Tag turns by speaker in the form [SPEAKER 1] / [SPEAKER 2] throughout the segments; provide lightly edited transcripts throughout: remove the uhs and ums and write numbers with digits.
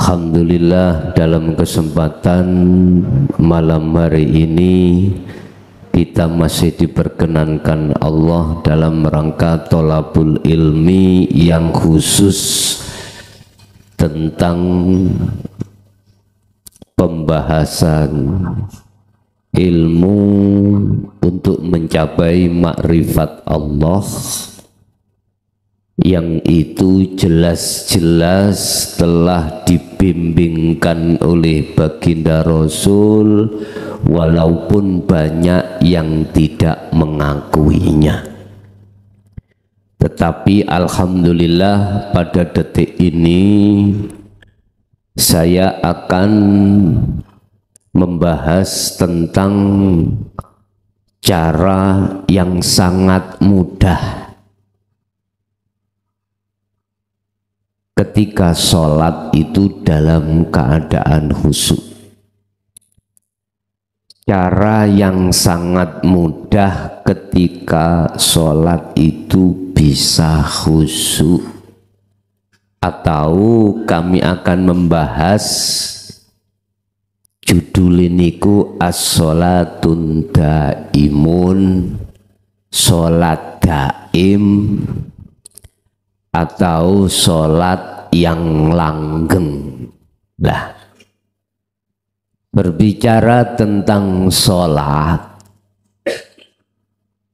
[SPEAKER 1] Alhamdulillah, dalam kesempatan malam hari ini kita masih diperkenankan Allah dalam rangka tholabul ilmi yang khusus tentang pembahasan ilmu untuk mencapai makrifat Allah, yang itu jelas-jelas telah dibimbingkan oleh baginda Rasul, walaupun banyak yang tidak mengakuinya. Tetapi alhamdulillah pada detik ini saya akan membahas tentang cara yang sangat mudah ketika sholat itu dalam keadaan khusyuk. Cara yang sangat mudah ketika sholat itu bisa khusyuk, atau kami akan membahas judul iniku as-sholatun daimun, sholat daim atau sholat yang langgeng. Lah, berbicara tentang sholat,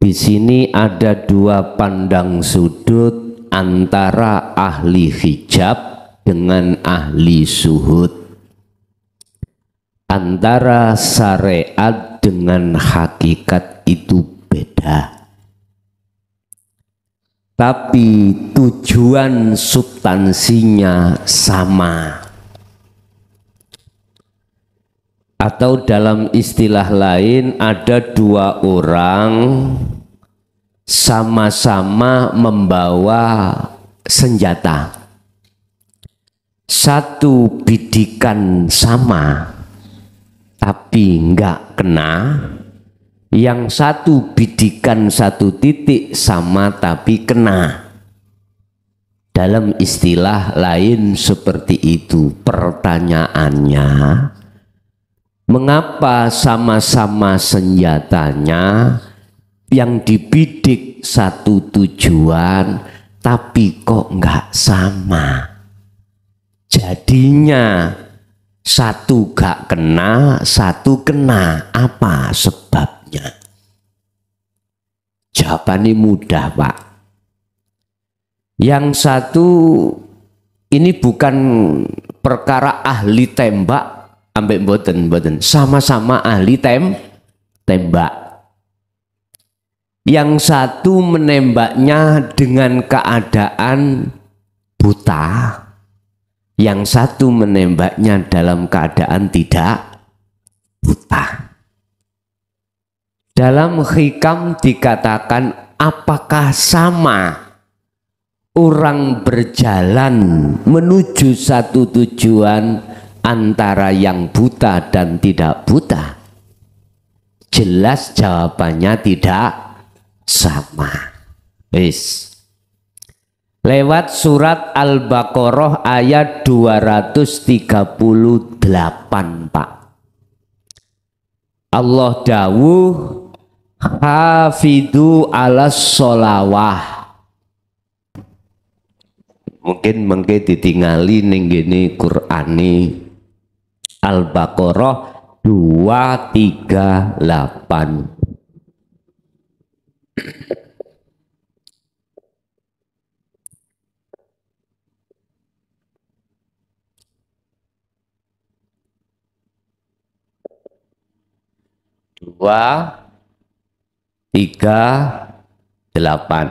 [SPEAKER 1] di sini ada dua pandang sudut antara ahli hijab dengan ahli suhud, antara syariat dengan hakikat itu beda. Tapi tujuan substansinya sama, atau dalam istilah lain ada dua orang sama-sama membawa senjata, satu bidikan sama tapi enggak kena, yang satu bidikan satu titik sama tapi kena. Dalam istilah lain seperti itu. Pertanyaannya, mengapa sama-sama senjatanya, yang dibidik satu tujuan tapi kok enggak sama? Jadinya satu gak kena, satu kena. Apa sebabnya? Jawabannya mudah, Pak. Yang satu ini bukan perkara ahli tembak ambek mboten, sama-sama ahli tembak. Yang satu menembaknya dengan keadaan buta, yang satu menembaknya dalam keadaan tidak buta. Dalam hikam dikatakan, apakah sama orang berjalan menuju satu tujuan antara yang buta dan tidak buta? Jelas jawabannya tidak sama. Lewat surat Al-Baqarah ayat 238, Pak. Allah dawuh, hafidhu alas sholawah. Mungkin mengke ditingali ning gini Qur'ani Al-Baqarah 238. Dua, tiga, delapan.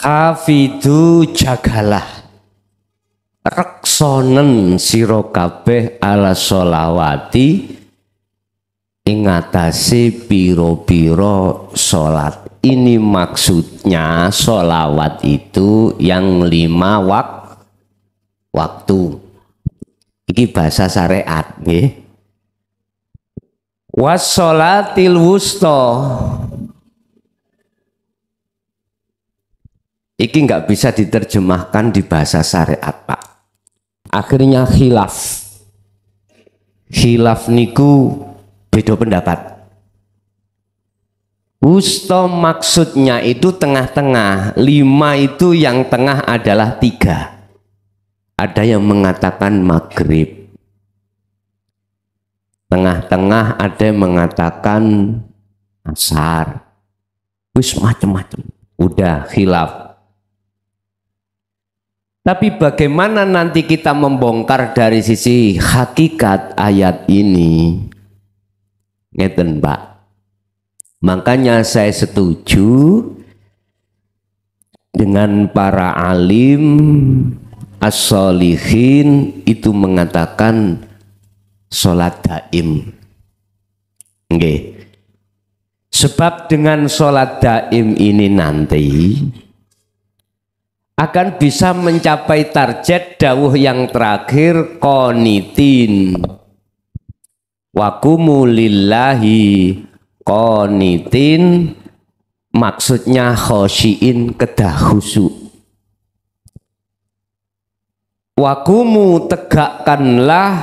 [SPEAKER 1] Hafidu jagalah reksonen sira kabeh ala sholawati ing atase piro-piro salat. Ini maksudnya sholawat itu yang 5 waktu. Iki bahasa syariat nggih. Was sholatil wusta. Iki nggak bisa diterjemahkan di bahasa syariat, Pak. Akhirnya khilaf. Khilaf niku beda pendapat. Wusta maksudnya itu tengah-tengah. 5 itu yang tengah adalah 3. Ada yang mengatakan maghrib. Tengah-tengah ada yang mengatakan asar. Wis macam-macam. Udah khilaf. Tapi bagaimana nanti kita membongkar dari sisi hakikat ayat ini? Ngeten, Pak. Makanya saya setuju dengan para alim as-sholihin itu mengatakan sholat daim. Nggih. Sebab dengan sholat daim ini nanti akan bisa mencapai target dawuh yang terakhir qonitin waqumu lillahi qonitin, maksudnya khosyiin kedah khusyuk. Waqumu tegakkanlah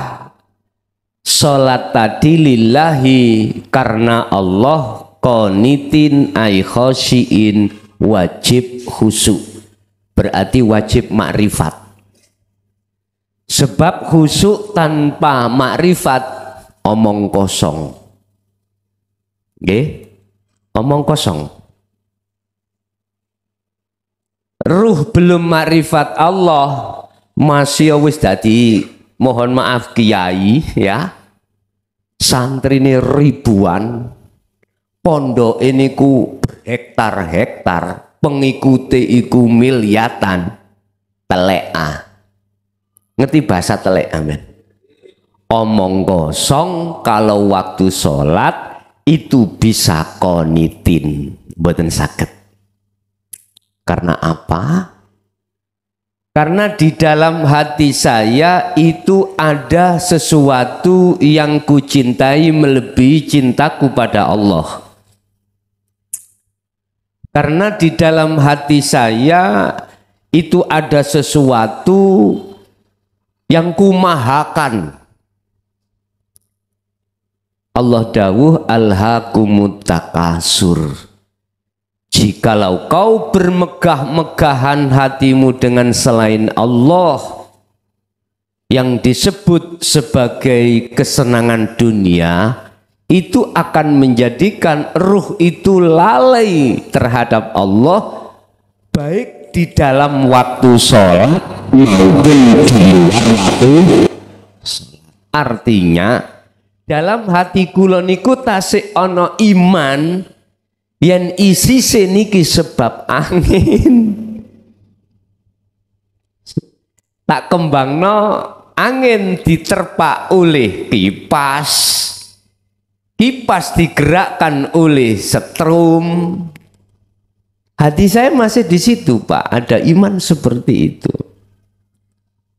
[SPEAKER 1] sholat tadi lillahi karena Allah, qonitin ay khosyiin wajib khusyuk. Berarti wajib makrifat. Sebab khusyuk tanpa makrifat omong kosong. Nggih, omong kosong. Ruh belum makrifat Allah masih wis dadi, mohon maaf kiai ya. Santri ini ribuan, pondok ini ku hektar-hektar, pengikuti iku miliatan, telea. Ngerti bahasa telea, men? Omong kosong kalau waktu sholat itu bisa qonitin, mboten saged. Karena apa? Karena di dalam hati saya itu ada sesuatu yang kucintai melebihi cintaku pada Allah. Karena di dalam hati saya itu ada sesuatu yang kumahakan. Allah dawuh alhaakumut takasur. Jikalau kau bermegah-megahan hatimu dengan selain Allah yang disebut sebagai kesenangan dunia, itu akan menjadikan ruh itu lalai terhadap Allah, baik di dalam waktu sholat maupun di luar waktu. Artinya dalam hati kula niku tasik ana iman yen isi seniki sebab angin. Tak kembangno angin diterpa oleh kipas. Kipas digerakkan oleh setrum. Hati saya masih di situ, Pak. Ada iman seperti itu.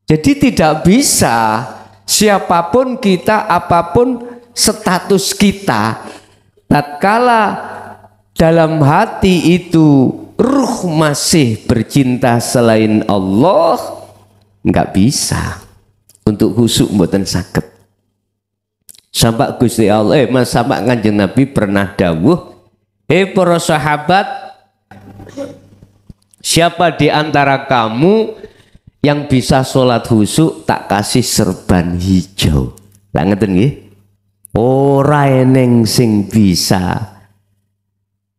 [SPEAKER 1] Jadi tidak bisa siapapun kita, apapun status kita, tatkala dalam hati itu ruh masih bercinta selain Allah, nggak bisa untuk khusyuk mboten saged. Sampai Gusti Allah, sampai Kanjeng Nabi pernah dawuh, para sahabat, siapa di antara kamu yang bisa sholat khusyuk tak kasih serban hijau. Lah ngeten nggih. Ora eneng sing bisa.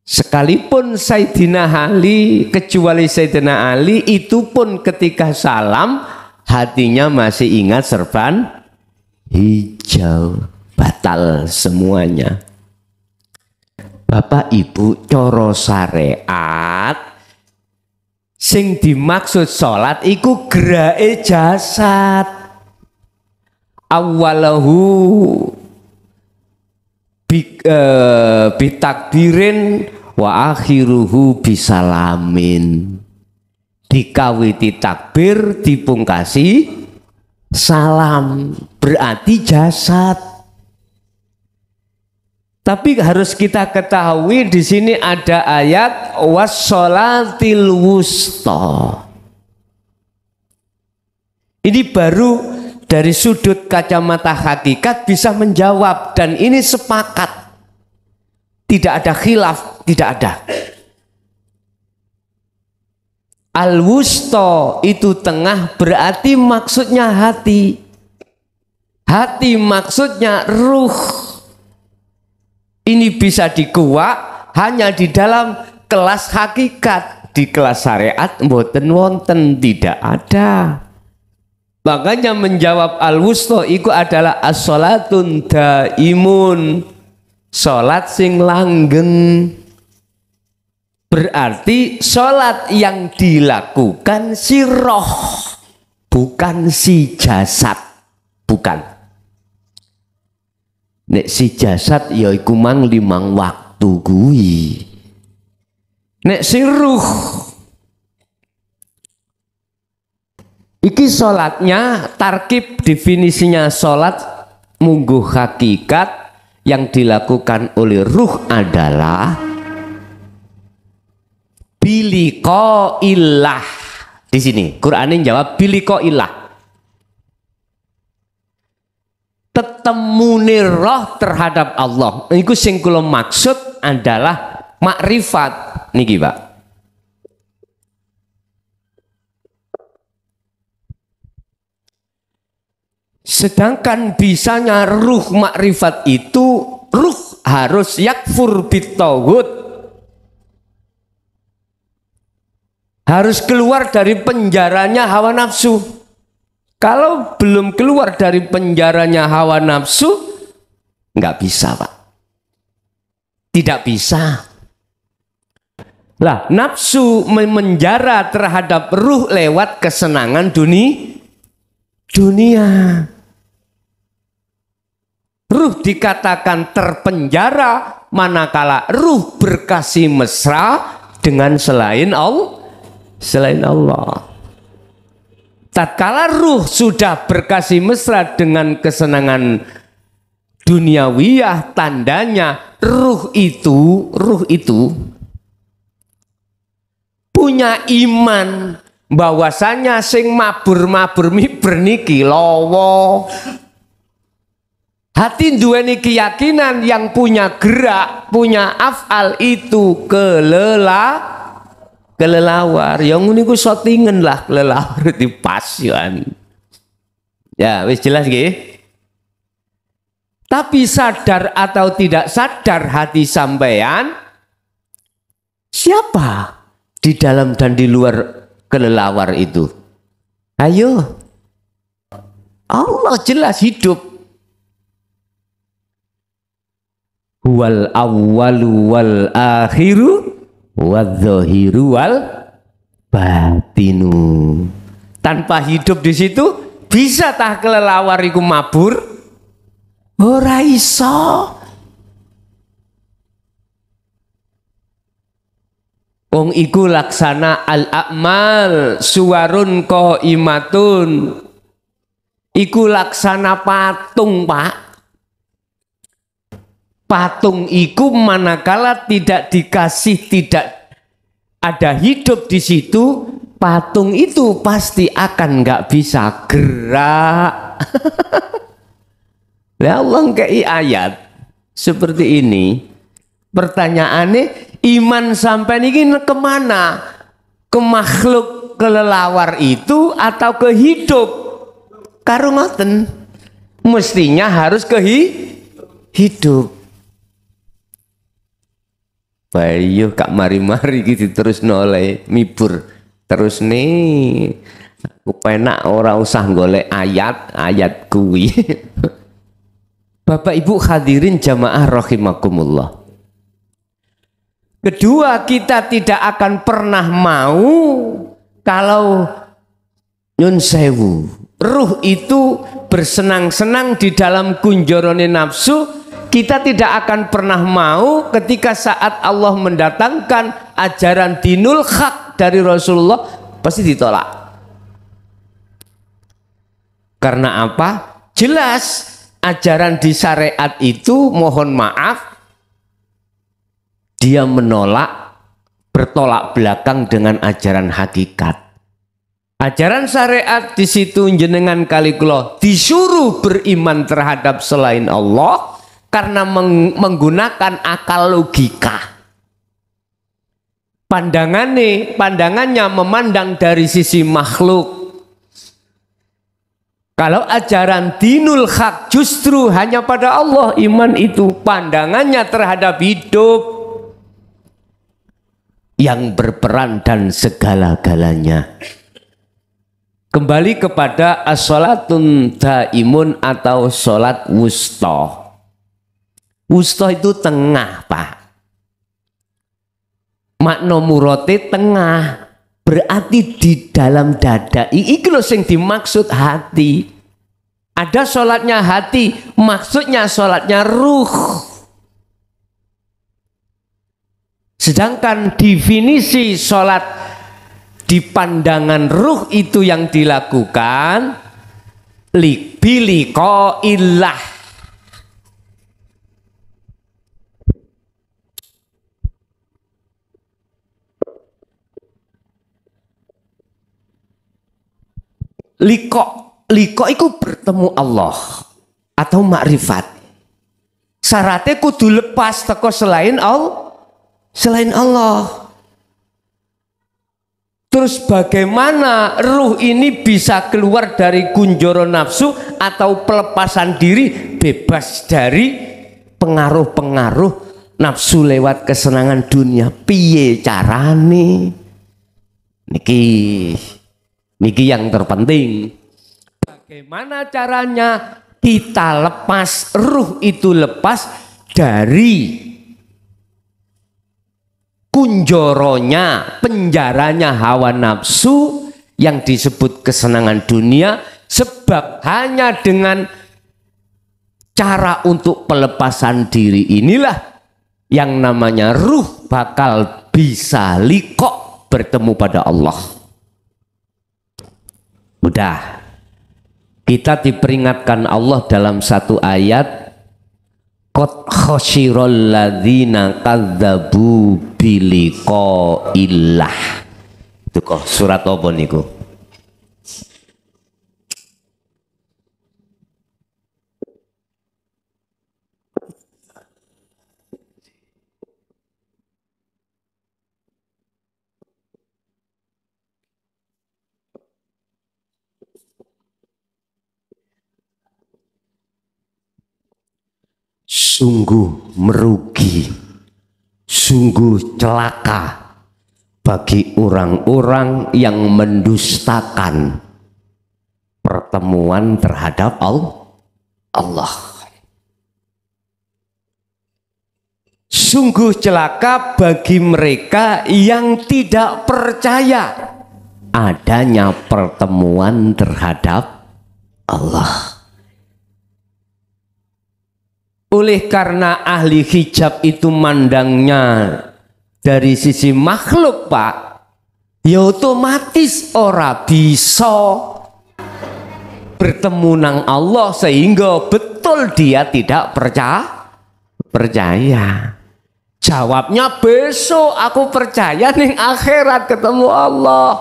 [SPEAKER 1] Sekalipun Sayyidina Ali, kecuali Sayyidina Ali, itu pun ketika salam hatinya masih ingat serban hijau, batal semuanya. Bapak Ibu, coro syariat sing dimaksud sholat iku gerake jasad. Awalahu bitakbirin wa akhiruhu bisalamin. Dikawiti takbir, dipungkasi salam, berarti jasad. Tapi harus kita ketahui di sini ada ayat wassolatil wusta. Ini baru dari sudut kacamata hakikat bisa menjawab, dan ini sepakat. Tidak ada khilaf, tidak ada. Al-wusta itu tengah, berarti maksudnya hati. Hati maksudnya ruh. Ini bisa dikuak hanya di dalam kelas hakikat. Di kelas syariat mboten wonten, tidak ada. Makanya menjawab al-wusta itu adalah as-sholatun daimun, sholat sing langgeng. Berarti sholat yang dilakukan si roh, bukan si jasad, bukan. Nek si jasad ya iku mang 5 waktu kuwi. Nek si ruh iki sholatnya tarkib, definisinya sholat mungguh hakikat yang dilakukan oleh ruh adalah biliko ilah. Di sini Qur'an jawab biliko ilah. Tetemune roh terhadap Allah. Iku sing kula maksud adalah makrifat niki, Pak. Sedangkan bisanya ruh makrifat itu, ruh harus yakfur bitaghut. Harus keluar dari penjaranya hawa nafsu. Kalau belum keluar dari penjaranya hawa nafsu, nggak bisa, Pak. Tidak bisa. Lah, nafsu memenjara terhadap ruh lewat kesenangan dunia. Ruh dikatakan terpenjara manakala ruh berkasih mesra dengan selain Allah. Tatkala ruh sudah berkasih mesra dengan kesenangan duniawiyah, tandanya ruh itu punya iman bahwasanya sing mabur-mabur miber niki lawa. Hati duweni keyakinan yang punya gerak, punya afal itu kelelawar. Yang niku shotingen lah kelelawar di pasien. Ya, wis jelas nggih. Tapi sadar atau tidak sadar hati sampean, siapa di dalam dan di luar kelelawar itu? Ayo. Allah jelas hidup. Wal awwalu wal akhiru wadzahiru wal batinu. Tanpa hidup di situ bisa tah kelelawar iku mabur? Ora iso. Wong iku laksana al-a'mal suwarun qaimatun. Iku laksana patung, Pak. Patung iku manakala tidak dikasih, tidak ada hidup di situ, patung itu pasti akan nggak bisa gerak. Ya Allah kei ayat seperti ini. Pertanyaannya, iman sampai ini kemana? Ke makhluk kelelawar itu atau ke hidup? Karungoten, mestinya harus ke hidup. Bayu kak mari-mari gitu terus noleh mibur terus nih aku penak ora usah golek ayat kuwi. Bapak Ibu hadirin jamaah rahimakumullah. Kedua, kita tidak akan pernah mau kalau nyun sewu ruh itu bersenang-senang di dalam kunjorone nafsu. Kita tidak akan pernah mau ketika saat Allah mendatangkan ajaran dinul haq dari Rasulullah pasti ditolak. Karena apa? Jelas ajaran di syariat itu mohon maaf dia menolak, bertolak belakang dengan ajaran hakikat. Ajaran syariat di situ jenengan kali kula disuruh beriman terhadap selain Allah karena menggunakan akal logika. Pandangannya memandang dari sisi makhluk. Kalau ajaran dinul haq justru hanya pada Allah iman itu, pandangannya terhadap hidup yang berperan dan segala-galanya. Kembali kepada as-sholatun daimun atau sholat wusta. Wusta itu tengah, Pak. Makna murote tengah, berarti di dalam dada. Iki lho sing dimaksud hati. Ada sholatnya hati, maksudnya sholatnya ruh. Sedangkan definisi sholat di pandangan ruh itu yang dilakukan biliko illah. Liko itu bertemu Allah atau makrifat. Syaratnya kudu lepas teko selain Allah. Terus bagaimana ruh ini bisa keluar dari kunjoro nafsu atau pelepasan diri bebas dari pengaruh-pengaruh nafsu lewat kesenangan dunia? Piye carane? Niki yang terpenting. Bagaimana caranya kita lepas, ruh itu lepas dari kunjoronya, penjaranya hawa nafsu yang disebut kesenangan dunia, sebab hanya dengan cara untuk pelepasan diri inilah yang namanya ruh bakal bisa liqo bertemu pada Allah. Udah, kita diperingatkan Allah dalam satu ayat, qad khasyiral ladzina kadzdzabu biliqaillah. Itu kok surat apa niku? Sungguh merugi, sungguh celaka bagi orang-orang yang mendustakan pertemuan terhadap Allah. Sungguh celaka bagi mereka yang tidak percaya adanya pertemuan terhadap Allah. Oleh karena ahli hijab itu mandangnya dari sisi makhluk, Pak, ya otomatis ora bisa bertemu nang Allah, sehingga betul dia tidak percaya. Jawabnya besok aku percaya ning akhirat ketemu Allah.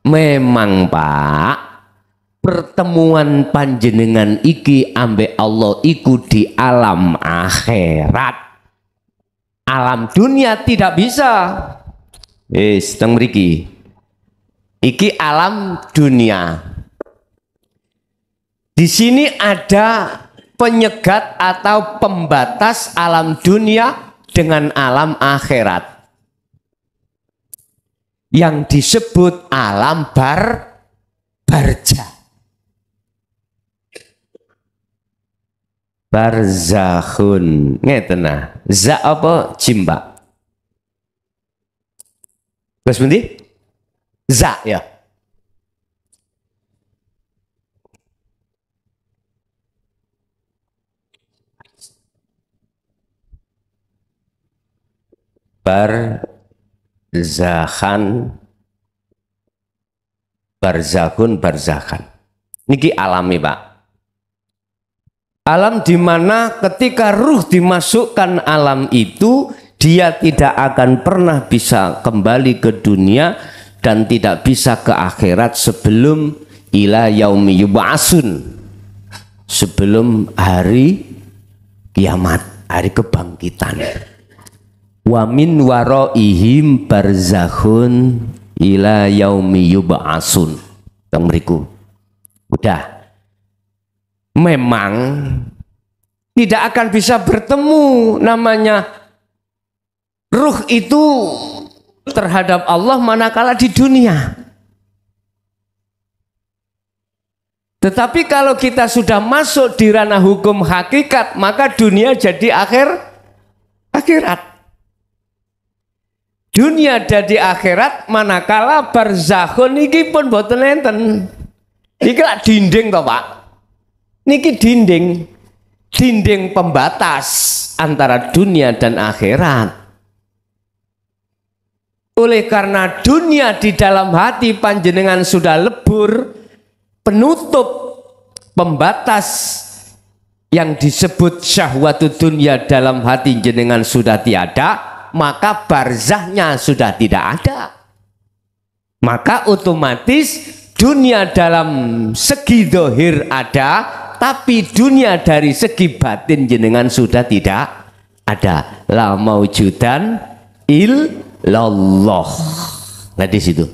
[SPEAKER 1] Memang, Pak, pertemuan panjenengan iki ambek Allah iku di alam akhirat. Alam dunia tidak bisa. Teng mriki. Iki alam dunia. Di sini ada penyegat atau pembatas alam dunia dengan alam akhirat yang disebut alam barzah. Barzakhun ngeten nah. Za apa jimba? Terus pundi? Za ya. Barzakhan. Niki alami Pak. Alam di mana ketika ruh dimasukkan alam itu, dia tidak akan pernah bisa kembali ke dunia dan tidak bisa ke akhirat sebelum ila yaumi yub'atsun, sebelum hari kiamat, hari kebangkitan. Wa min waraihim barzakhun ila yaumi yub'atsun. Teng mriku. Udah. Memang tidak akan bisa bertemu namanya ruh itu terhadap Allah manakala di dunia. Tetapi kalau kita sudah masuk di ranah hukum hakikat, maka dunia jadi akhirat. Dunia jadi akhirat manakala barzakhun iki pun boten enten. Iki lak dinding toh Pak. Niki dinding pembatas antara dunia dan akhirat. Oleh karena dunia di dalam hati panjenengan sudah lebur, penutup pembatas yang disebut syahwatud dunia dalam hati jenengan sudah tiada, maka barzahnya sudah tidak ada. Maka otomatis dunia dalam segi zahir ada, tapi dunia dari segi batin jenengan sudah tidak ada. La maujudan illallah. Nah di situ.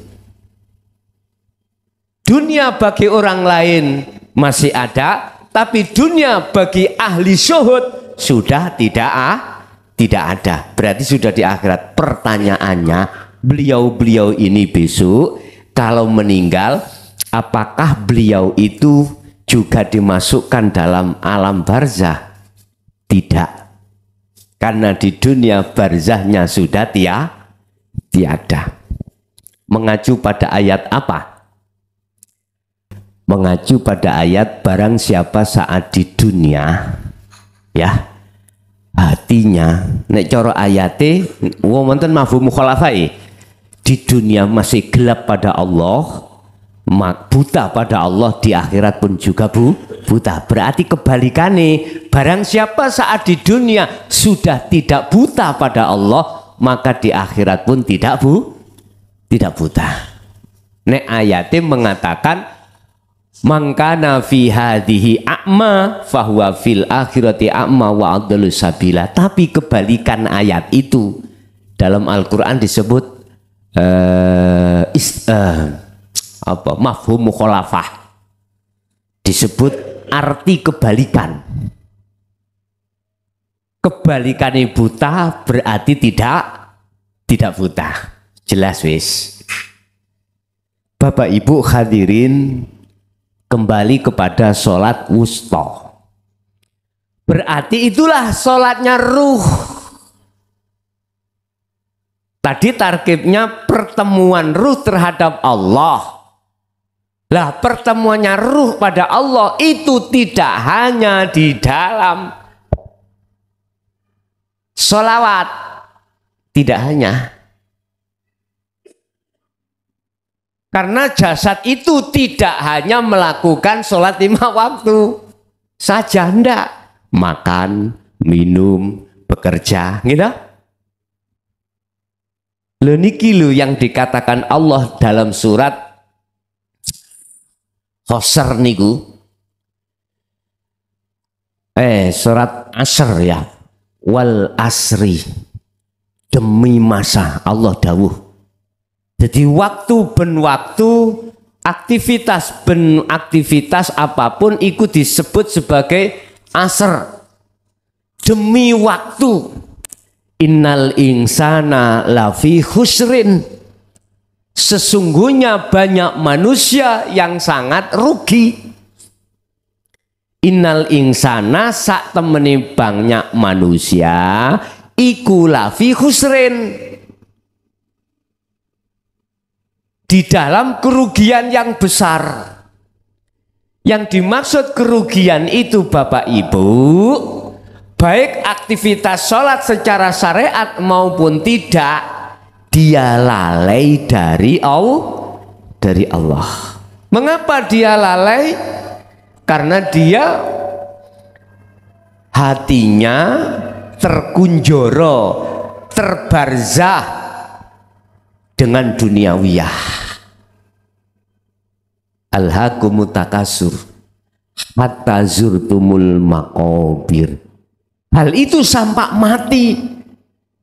[SPEAKER 1] Dunia bagi orang lain masih ada, tapi dunia bagi ahli syuhud sudah tidak ada. Berarti sudah di akhirat. Pertanyaannya, beliau-beliau ini besok kalau meninggal, apakah beliau itu juga dimasukkan dalam alam barzah? Tidak, karena di dunia barzahnya sudah tiada. Mengacu pada ayat apa? Mengacu pada ayat barang siapa saat di dunia ya hatinya nek cara ayate wonten mafhum mukhalafai, di dunia masih gelap pada Allah, buta pada Allah, di akhirat pun juga buta. Berarti kebalikannya, barang siapa saat di dunia sudah tidak buta pada Allah, maka di akhirat pun tidak buta. Nek ayatnya mengatakan mangkana fi hadhihi a'ma fahuwa fil akhirati a'ma wa adallu sabila. Tapi kebalikan ayat itu dalam Al-Qur'an disebut mafhum mukhalafah, disebut arti kebalikan. Kebalikannya buta berarti tidak buta. Jelas wis. Bapak Ibu hadirin, kembali kepada sholat wusta. Berarti itulah sholatnya ruh. Tadi tarkibnya pertemuan ruh terhadap Allah. Lah pertemuannya ruh pada Allah itu tidak hanya di dalam sholawat, tidak hanya. Karena jasad itu tidak hanya melakukan sholat 5 waktu saja, ndak. Makan, minum, bekerja, gitu. Lho niki lho yang dikatakan Allah dalam surat Qasr niku. Surat Asr ya. Wal asri. Demi masa Allah dawuh. Jadi waktu ben waktu, aktivitas ben aktivitas apapun itu disebut sebagai asr. Demi waktu. Innal insana lafi khusrin. Sesungguhnya banyak manusia yang sangat rugi. Innal insana sak temeni banyak manusia iku lafi khusrin. Di dalam kerugian yang besar. Yang dimaksud kerugian itu Bapak Ibu, baik aktivitas sholat secara syariat maupun tidak, dia lalai dari Allah. Mengapa dia lalai? Karena dia hatinya terkunjoro, terbarzah dengan duniawiyah. Alhaakumut takasur hatta zurtumul maqabir. Hal itu sampai mati.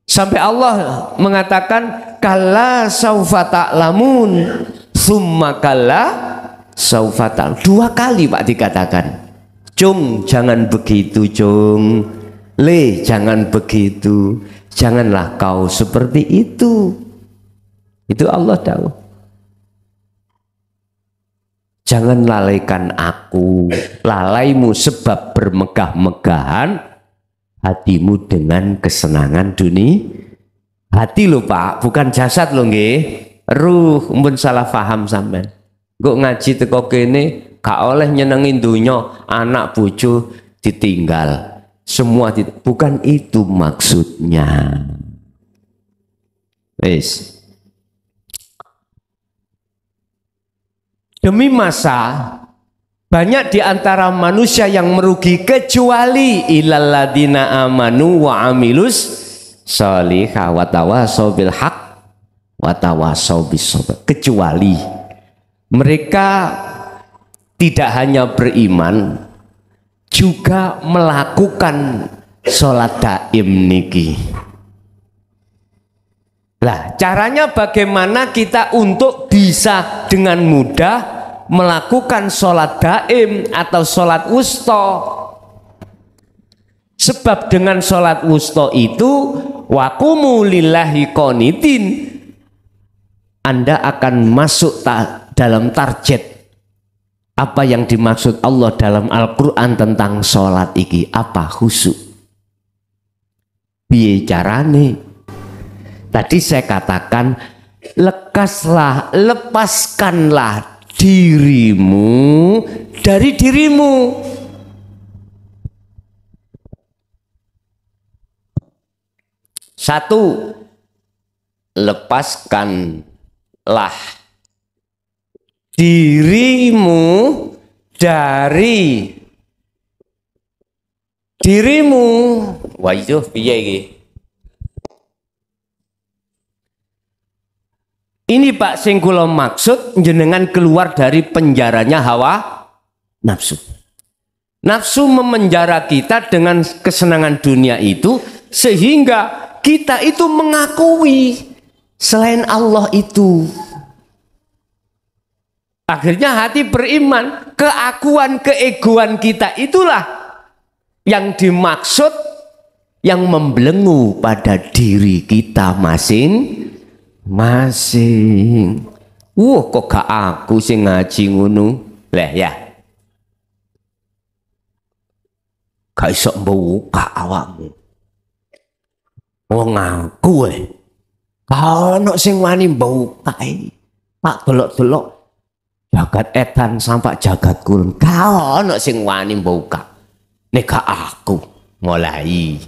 [SPEAKER 1] Sampai Allah mengatakan kalla saufa ta'lamun summa kalla saufa ta'lamun. 2 kali Pak dikatakan. Cung, jangan begitu cung. Le, jangan begitu. Janganlah kau seperti itu. Itu Allah tahu. Jangan lalaikan aku, lalaimu sebab bermegah-megahan hatimu dengan kesenangan dunia. Hati lo Pak, bukan jasad lo nggih. Ruh, umpun salah paham sampean. Kok ngaji teko kene gak oleh nyenengin dunya, anak bojo ditinggal. Semua bukan itu maksudnya. Wis. Demi masa, banyak di antara manusia yang merugi kecuali illalladzina amanu wa amilus sholihah wa tawashaw bil haqq wa tawashaw bis sabr. Kecuali mereka tidak hanya beriman, juga melakukan sholat daim niki. Lah, caranya bagaimana kita untuk bisa dengan mudah melakukan sholat daim atau sholat wusta? Sebab dengan sholat wusta itu waqumu lillahi qanitin, Anda akan masuk dalam target apa yang dimaksud Allah dalam Al-Quran tentang sholat iki. Apa? Khusyuk. Piye carane? Tadi saya katakan, lepaskanlah dirimu dari dirimu. Satu, lepaskanlah dirimu dari dirimu. Wah itu piye iki? Ini Pak sing kula maksud jenengan keluar dari penjaranya hawa nafsu. Nafsu memenjara kita dengan kesenangan dunia itu sehingga kita itu mengakui selain Allah itu. Akhirnya hati beriman, keakuan keegoan kita itulah yang dimaksud yang membelenggu pada diri kita masing-masing. Kok gak aku sing ngaji ngono. Lah ya. Gak iso mbuka awakmu. Wong aku ono sing wani mbuka iki. Tak delok-delok jagat edan sampai jagat kulon. Gak ono sing wani mbuka. Nek gak aku mulai.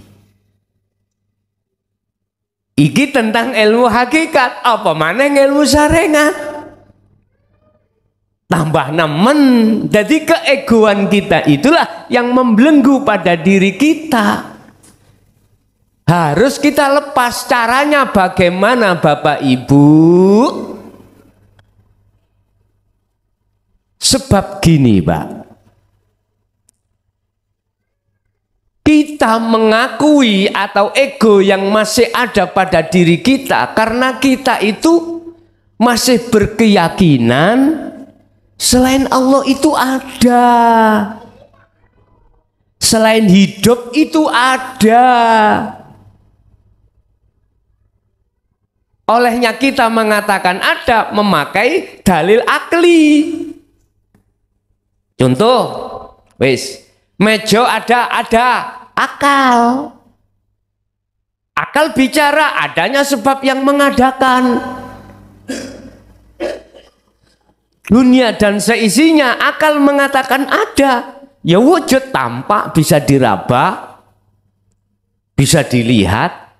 [SPEAKER 1] Iki tentang ilmu hakikat, apa maneh ilmu syariat. Tambah nemen, jadi keegoan kita itulah yang membelenggu pada diri kita. Harus kita lepas. Caranya bagaimana Bapak Ibu? Sebab gini Pak, kita mengakui atau ego yang masih ada pada diri kita karena kita itu masih berkeyakinan selain Allah itu ada, selain hidup itu ada. Olehnya kita mengatakan ada memakai dalil akli. Contoh, wis, meja ada akal. Akal bicara adanya sebab yang mengadakan. Dunia dan seisinya akal mengatakan ada. Ya wujud, tampak, bisa diraba, bisa dilihat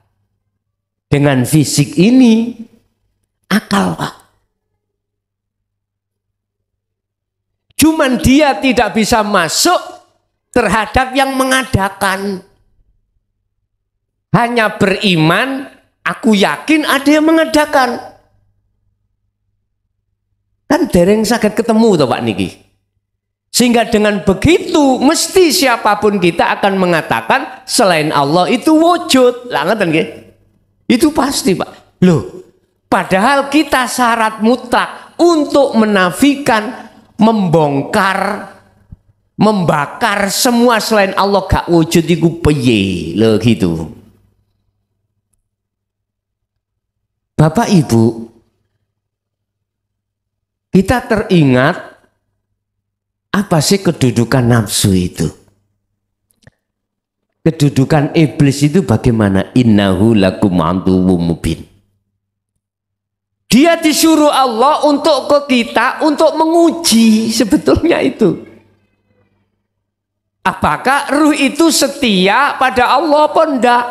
[SPEAKER 1] dengan fisik ini. Akal, Pak. Cuman dia tidak bisa masuk terhadap yang mengadakan. Hanya beriman, aku yakin ada yang mengadakan. Kan dereng sakit ketemu toh Pak Niki. Sehingga dengan begitu mesti siapapun kita akan mengatakan selain Allah itu wujud. Lah ngeten nggih? Itu pasti Pak. Loh, padahal kita syarat mutlak untuk menafikan, membongkar, membakar semua selain Allah gak wujud iku piye lho gitu. Bapak Ibu, kita teringat apa sih kedudukan nafsu itu? Kedudukan iblis itu bagaimana? Innahu lakum aduwwum mubin. Dia disuruh Allah untuk ke kita untuk menguji sebetulnya itu. Apakah ruh itu setia pada Allah apa enggak?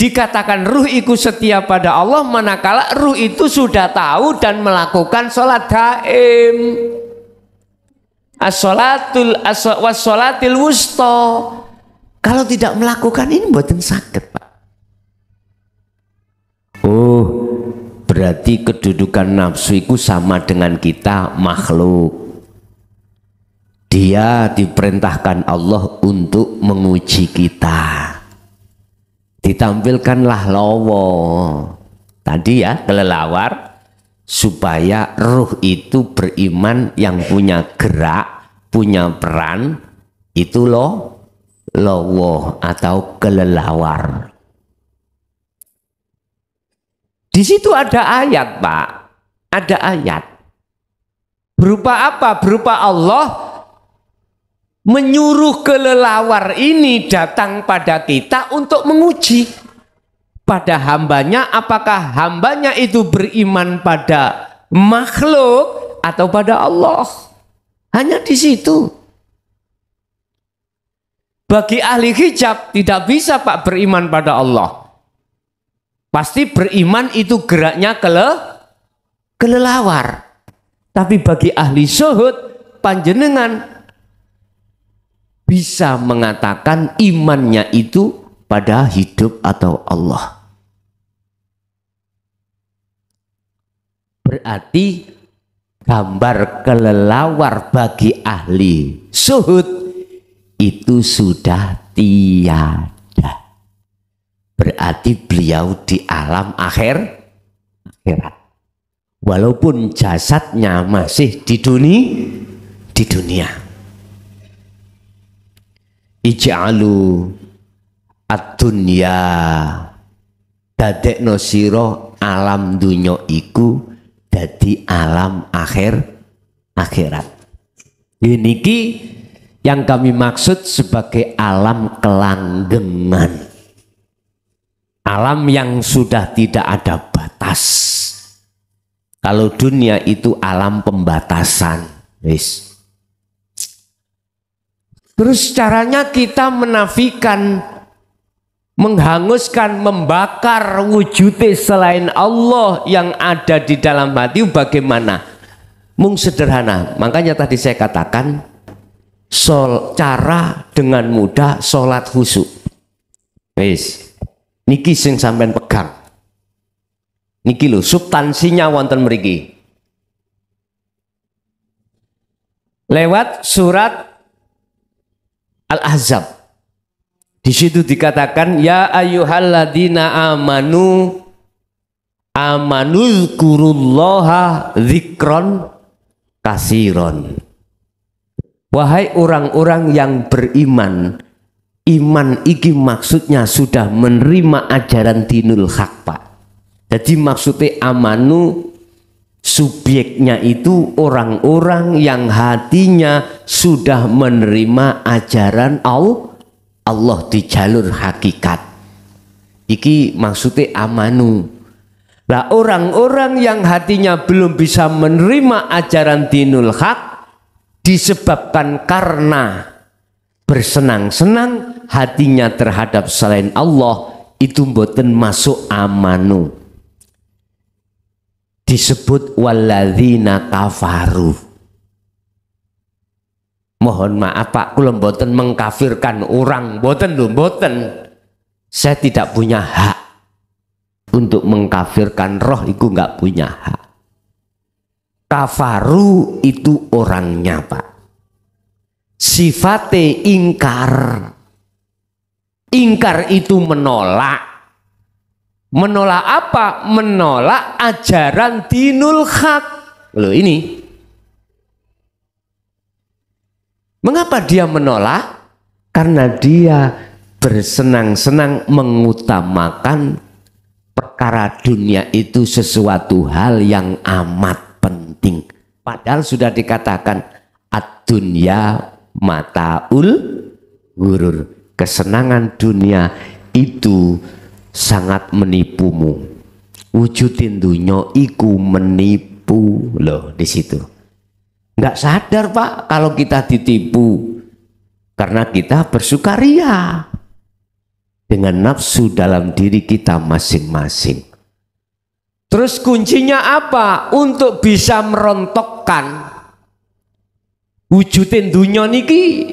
[SPEAKER 1] Dikatakan ruh itu setia pada Allah manakala ruh itu sudah tahu dan melakukan sholat daim. As-sholatil wusta. Kalau tidak melakukan ini mboten sakit Pak. Oh, berarti kedudukan nafsu itu sama dengan kita makhluk. Dia diperintahkan Allah untuk menguji kita. Ditampilkanlah lowo tadi ya, kelelawar, supaya ruh itu beriman yang punya gerak, punya peran, itu lowo atau kelelawar. Di situ ada ayat Pak, ada ayat. Berupa apa? Berupa Allah menyuruh kelelawar ini datang pada kita untuk menguji pada hambanya, apakah hambanya itu beriman pada makhluk atau pada Allah. Hanya di situ. Bagi ahli hijab tidak bisa Pak beriman pada Allah. Pasti beriman itu geraknya kelelawar. Tapi bagi ahli zuhud, panjenengan bisa mengatakan imannya itu pada hidup atau Allah. Berarti gambar kelelawar bagi ahli zuhud itu sudah tiada. Berarti beliau di alam akhirat. Walaupun jasadnya masih di dunia. Ij'alu ad-dunya, dadekno sira alam dunya iku dadi alam akhirat. Niki yang kami maksud sebagai alam kelanggengan. Alam yang sudah tidak ada batas. Kalau dunia itu alam pembatasan. Wis. Terus caranya kita menafikan, menghanguskan, membakar wujudnya selain Allah yang ada di dalam hati bagaimana? Mung sederhana. Makanya tadi saya katakan cara dengan mudah sholat khusyuk. Wis. Niki sing sampean pegang. Niki lho substansinya wonten mriki. Lewat surat Al-Ahzab. Di situ dikatakan ya ayyuhalladzina amanu dzkurullaha dzikron kasiron. Wahai orang-orang yang beriman, iman iki maksudnya sudah menerima ajaran dinul haq Pak. Jadi maksudnya amanu subjeknya itu orang-orang yang hatinya sudah menerima ajaran Allah di jalur hakikat. Iki maksudnya amanu. Nah, orang-orang yang hatinya belum bisa menerima ajaran dinul haq disebabkan karena bersenang-senang hatinya terhadap selain Allah, itu mboten masuk amanu. Disebut walladzina kafaru. Mohon maaf Pak, kula mboten mengkafirkan orang, mboten lho, mboten. Saya tidak punya hak untuk mengkafirkan roh, itu nggak punya hak. Kafaru itu orangnya Pak. Sifate ingkar. Ingkar itu menolak. Menolak apa? Menolak ajaran dinul haq. Loh ini. Mengapa dia menolak? Karena dia bersenang-senang mengutamakan perkara dunia itu sesuatu hal yang amat penting. Padahal sudah dikatakan ad-dunya mataul ghurur. Kesenangan dunia itu sangat menipumu. Wujudin dunya iku menipu. Loh di situ. Nggak sadar Pak kalau kita ditipu. Karena kita bersukaria dengan nafsu dalam diri kita masing-masing. Terus kuncinya apa? Untuk bisa merontokkan wujudin dunya niki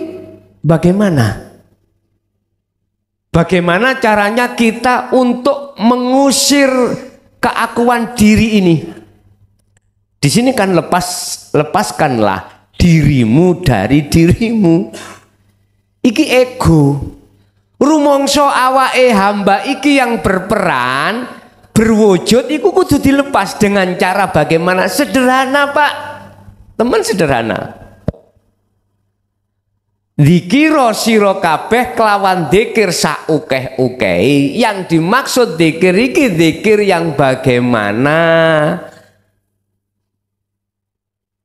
[SPEAKER 1] bagaimana? Bagaimana caranya kita untuk mengusir keakuan diri ini? Di sini kan lepaskanlah dirimu dari dirimu. Iki ego. Rumongso awake hamba iki yang berperan berwujud iku kudu dilepas dengan cara bagaimana? Sederhana Pak. Teman sederhana. Dikira sira kabeh kelawan dzikir saukeh-ukehi. Yang dimaksud dzikir iki dzikir yang bagaimana?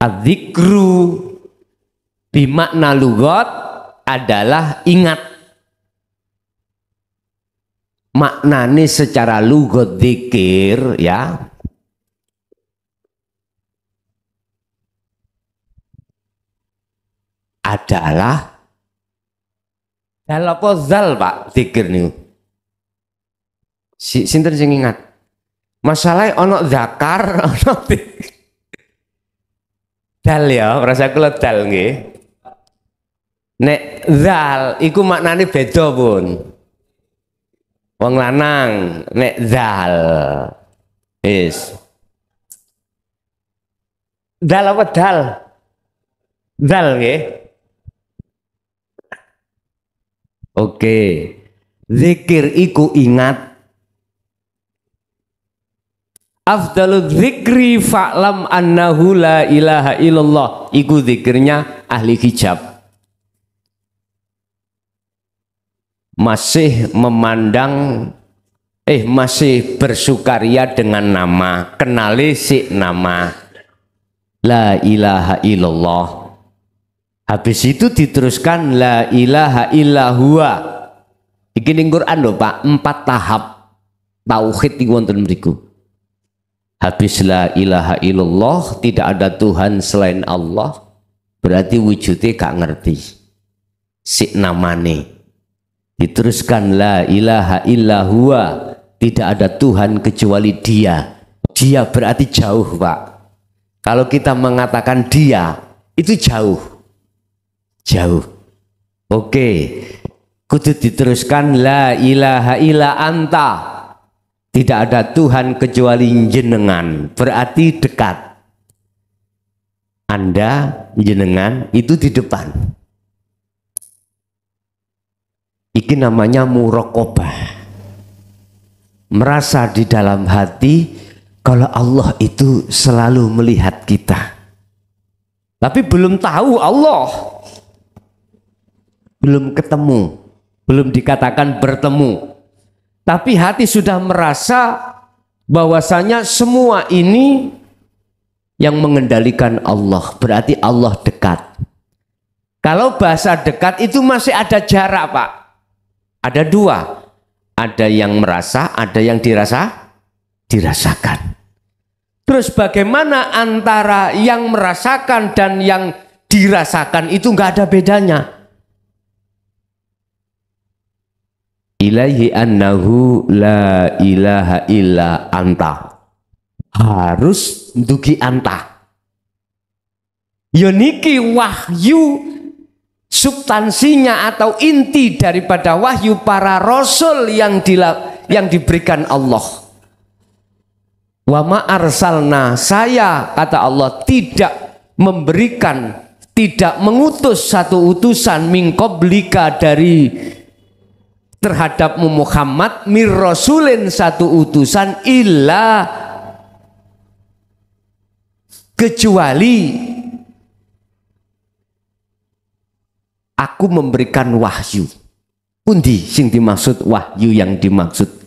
[SPEAKER 1] Adzikru bimakna lugat adalah ingat. Maknanya secara lugat dzikir ya. Adalah dal apa zal Pak dzikir niku. Sinten sing ingat? Masalah ono zakar, ono dal ya, rasa kula dal nggih. Nek zal iku maknane beda pun. Wong lanang nek zal. Wis. Dal apa dal? Dal nggih. Oke. Zikir iku ingat. Afdalu dzikri fa'lam annahu la ilaha illallah. Iku zikirnya ahli hijab. Masih memandang masih bersukaria dengan nama. Kenali si nama la ilaha illallah. Habis itu diteruskan la ilaha illahua. Iki ning Quran lho Pak, 4 tahap tauhid iki wonten mriku. Habis la ilaha illallah, tidak ada Tuhan selain Allah, berarti wujudnya gak ngerti si namane. Diteruskan la ilaha illahua, tidak ada Tuhan kecuali dia. Dia berarti jauh Pak. Kalau kita mengatakan dia itu jauh. Jauh. Oke. Kudu diteruskan la ilaha illa anta. Tidak ada Tuhan kecuali jenengan, berarti dekat. Anda, jenengan itu di depan. Iki namanya muraqabah. Merasa di dalam hati kalau Allah itu selalu melihat kita. Tapi belum tahu Allah. Belum ketemu, belum dikatakan bertemu. Tapi hati sudah merasa bahwasanya semua ini yang mengendalikan Allah, berarti Allah dekat. Kalau bahasa dekat itu masih ada jarak, Pak. Ada dua, ada yang merasa, ada yang dirasakan. Terus bagaimana antara yang merasakan dan yang dirasakan itu nggak ada bedanya. Ilaihi annahu la ilaha illa anta. Harus dugi anta. Yoniki wahyu substansinya atau inti daripada wahyu para rasul yang diberikan Allah. Wa ma arsalna, saya kata Allah tidak memberikan, tidak mengutus satu utusan min qablika dari terhadapmu Muhammad mir rasulin satu utusan illa kecuali aku memberikan wahyu. Pundi sing dimaksud wahyu yang dimaksud?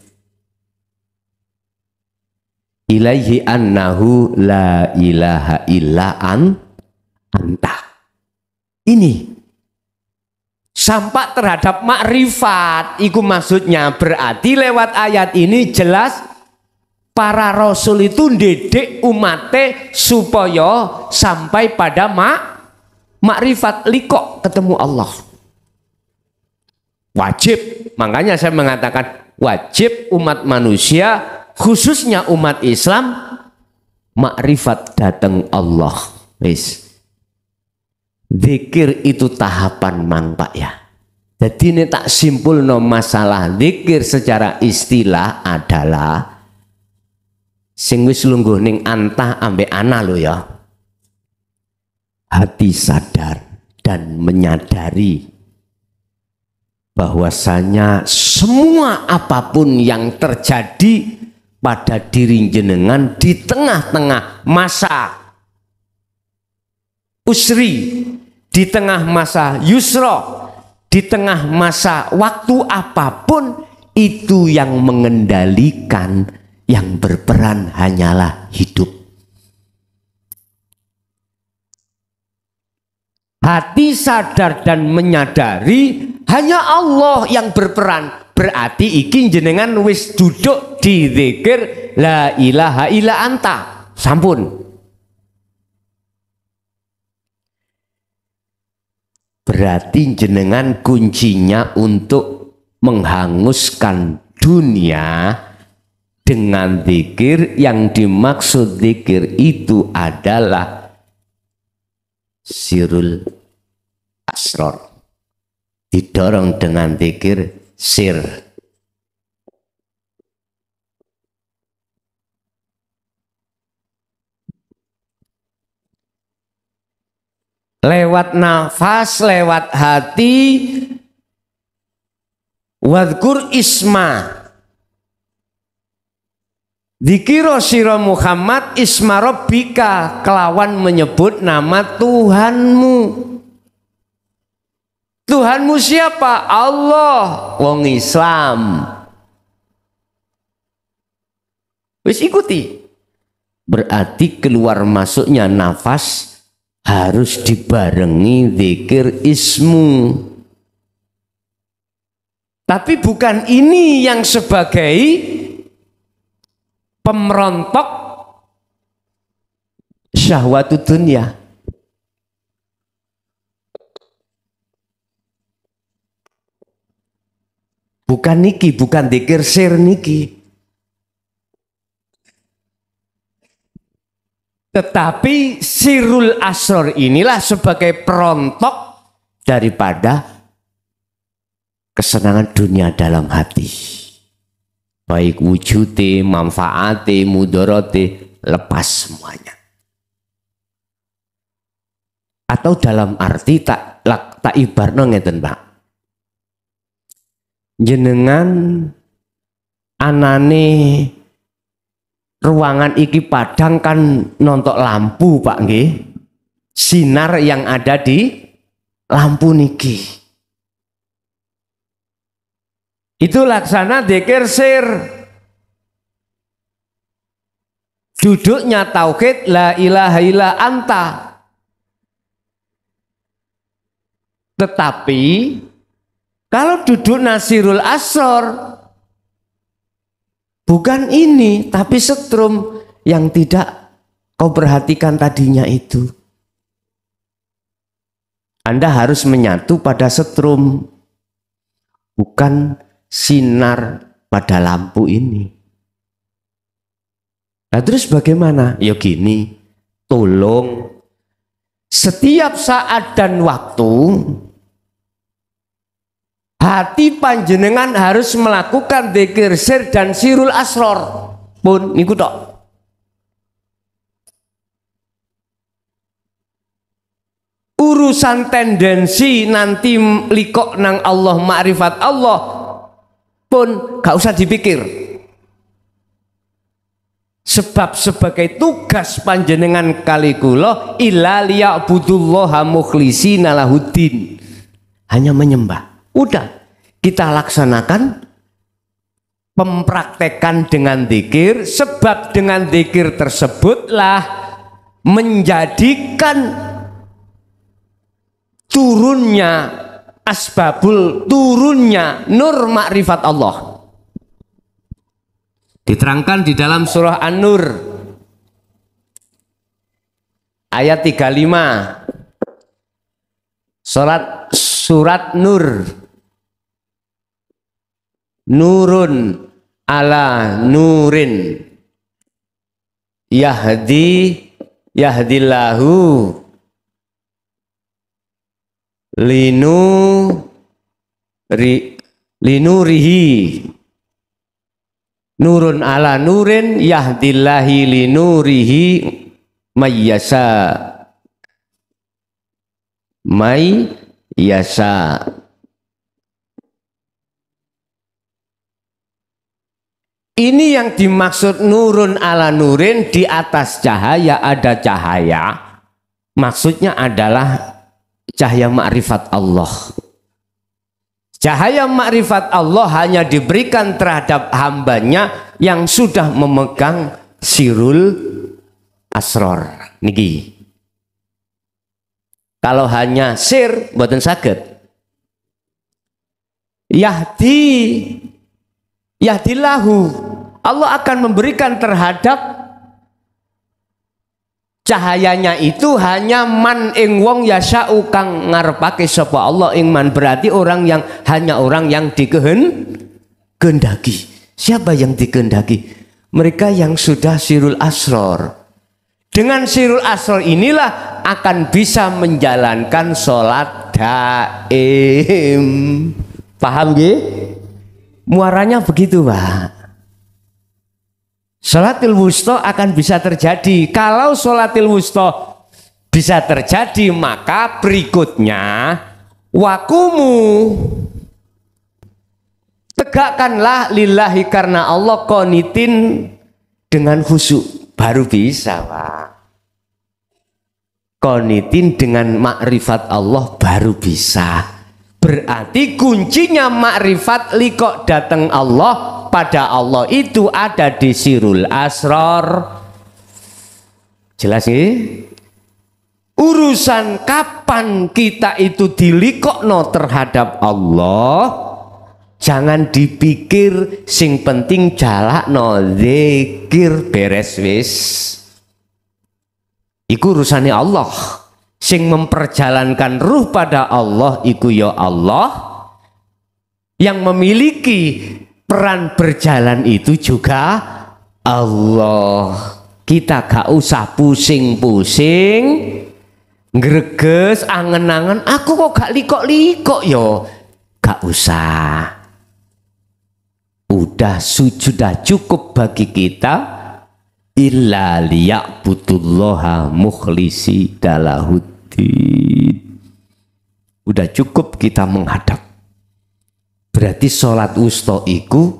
[SPEAKER 1] Ilaihi annahu la ilaha illa anta. Ini sampai terhadap makrifat. Iku maksudnya berarti lewat ayat ini jelas para rasul itu didik umate supaya sampai pada makrifat liko ketemu Allah. Wajib, makanya saya mengatakan wajib umat manusia khususnya umat Islam makrifat datang Allah. Wis. Zikir itu tahapan mang Pak ya. Jadi ini tak simpul no masalah zikir secara istilah adalah sing wis lungguh ning antah ambek ana lo ya. Hati sadar dan menyadari bahwasanya semua apapun yang terjadi pada diri jenengan di tengah-tengah masa usri, di tengah masa yusra, di tengah masa waktu apapun, itu yang mengendalikan, yang berperan hanyalah hidup. Hati sadar dan menyadari hanya Allah yang berperan. Berarti iki jenengan wis duduk di zikir la ilaha illa anta. Sampun. Berarti jenengan kuncinya untuk menghanguskan dunia dengan zikir. Yang dimaksud zikir itu adalah sirul asror. Didorong dengan zikir sir. Lewat nafas, lewat hati. Wadkur isma. Dikira sira Muhammad isma rabbika, kelawan menyebut nama Tuhanmu. Tuhanmu siapa? Allah. Wong Islam. Wis ikuti. Berarti keluar masuknya nafas harus dibarengi zikir ismu. Tapi bukan ini yang sebagai pemrontok syahwatud dunya. Bukan niki, bukan zikir sir niki. Tetapi sirul asror inilah sebagai perontok daripada kesenangan dunia dalam hati. Baik wujudnya, manfaatnya, mudorote, lepas semuanya. Atau dalam arti tak ibarno ngeten Pak. Jenengan anane ruangan iki padang kan nontok lampu Pak nggih. Sinar yang ada di lampu niki. Itu laksana dzikir sir. duduknya tauhid la ilaha illa anta. Tetapi kalau duduk nasirul asror, bukan ini, tapi setrum yang tidak kau perhatikan tadinya itu. Anda harus menyatu pada setrum, bukan sinar pada lampu ini. Nah terus bagaimana? Ya gini, tolong setiap saat dan waktu hati panjenengan harus melakukan dzikir sir dan sirul asror. Pun niku tok. Urusan tendensi nanti likok nang Allah, ma'rifat Allah pun gak usah dipikir. Sebab sebagai tugas panjenengan kali kula illa liya'budullaha mukhlisina lahuddin, hanya menyembah. Udah kita laksanakan, mempraktekkan dengan dzikir, sebab dengan dzikir tersebutlah menjadikan turunnya asbabul turunnya nur makrifat Allah. Diterangkan di dalam surah An-Nur ayat 35. Surat Nur. Nurun ala nurin yahdillahu linurihi. Nurun ala nurin yahdillahi linurihi mayyasa. Ini yang dimaksud nurun ala nurin, di atas cahaya ada cahaya. Maksudnya adalah cahaya makrifat Allah. Cahaya makrifat Allah hanya diberikan terhadap hambanya yang sudah memegang sirul asror. Niki. Kalau hanya sir, mboten saged. Yahdillahu. Allah akan memberikan terhadap cahayanya itu hanya man ing wong yasa'u kang ngarepake sapa Allah ing man, berarti hanya orang yang dikehendaki. Siapa yang dikehendaki? Mereka yang sudah sirul asror. Dengan sirul asror inilah akan bisa menjalankan sholat daim. Paham nggih? Muaranya begitu, Pak. Sholatil wusta akan bisa terjadi. Kalau sholatil wusta bisa terjadi, maka berikutnya wakumu, tegakkanlah lillahi karena Allah, qanitin dengan khusyuk. Baru bisa, Pak. Qanitin dengan makrifat Allah baru bisa. Berarti kuncinya makrifat likok datang Allah, pada Allah itu ada di sirul asror. Jelas nih? Urusan kapan kita itu dilikokno terhadap Allah, jangan dipikir, sing penting jalakno zikir beres wis. Iku urusane Allah. Sing memperjalankan ruh pada Allah iku ya Allah. Yang memiliki peran berjalan itu juga Allah. Kita gak usah pusing-pusing, greges, angen-angen, aku kok gak likok-likok yo. Gak usah. Sudah cukup bagi kita. Illa liya'budullaha mukhlisi dalahuddin. Udah cukup kita menghadap. Berarti sholat wusta iku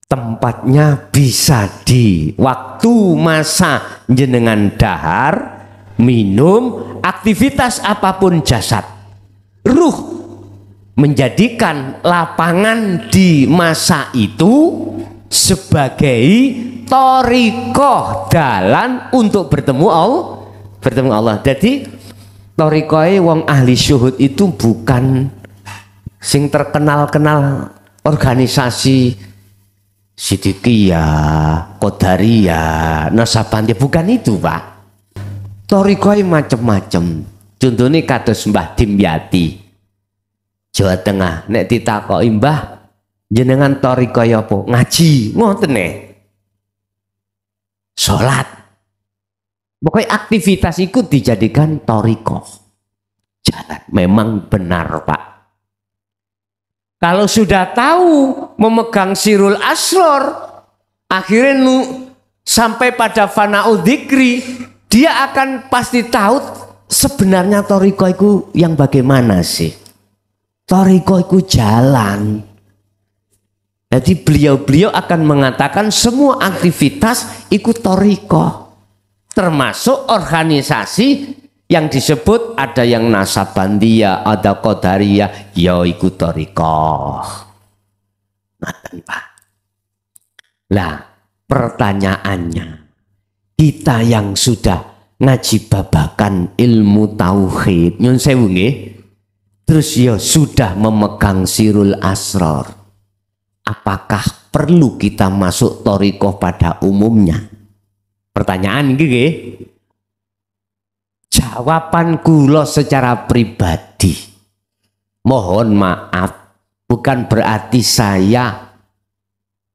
[SPEAKER 1] tempatnya bisa di waktu masa jenengan dahar, minum, aktivitas apapun jasad. Ruh menjadikan lapangan di masa itu sebagai Thariqah dalan untuk bertemu Allah. Jadi thariqahe wong ahli syuhud itu bukan sing terkenal organisasi Sidikiyah, Qadariyah, Nasabandiyah, bukan itu Pak. Thariqahe macem-macem. Contohnya kados Mbah Dimyati Jawa Tengah, nek ditakoki Mbah jenengan thariqah apa? Ngaji, ngoten nek. Salat. Pokoknya aktivitas itu dijadikan thariqah. Jalan, memang benar Pak. Kalau sudah tahu memegang sirul asror, akhirnya sampai pada fana'u dzikri, dia akan pasti tahu sebenarnya thariqah itu yang bagaimana sih. Thariqah itu jalan. Jadi beliau akan mengatakan semua aktivitas ikut thariqah. Termasuk organisasi yang disebut ada yang Nasabandiyah, ada Qadariyah, ya ikut thariqah. Ngaten Pak. Lah, pertanyaannya, kita yang sudah ngaji babakan ilmu tauhid, nyun sewu nggih, terus ya sudah memegang sirul asror, apakah perlu kita masuk thariqah pada umumnya? Pertanyaan nggih. Jawaban kula secara pribadi, mohon maaf, bukan berarti saya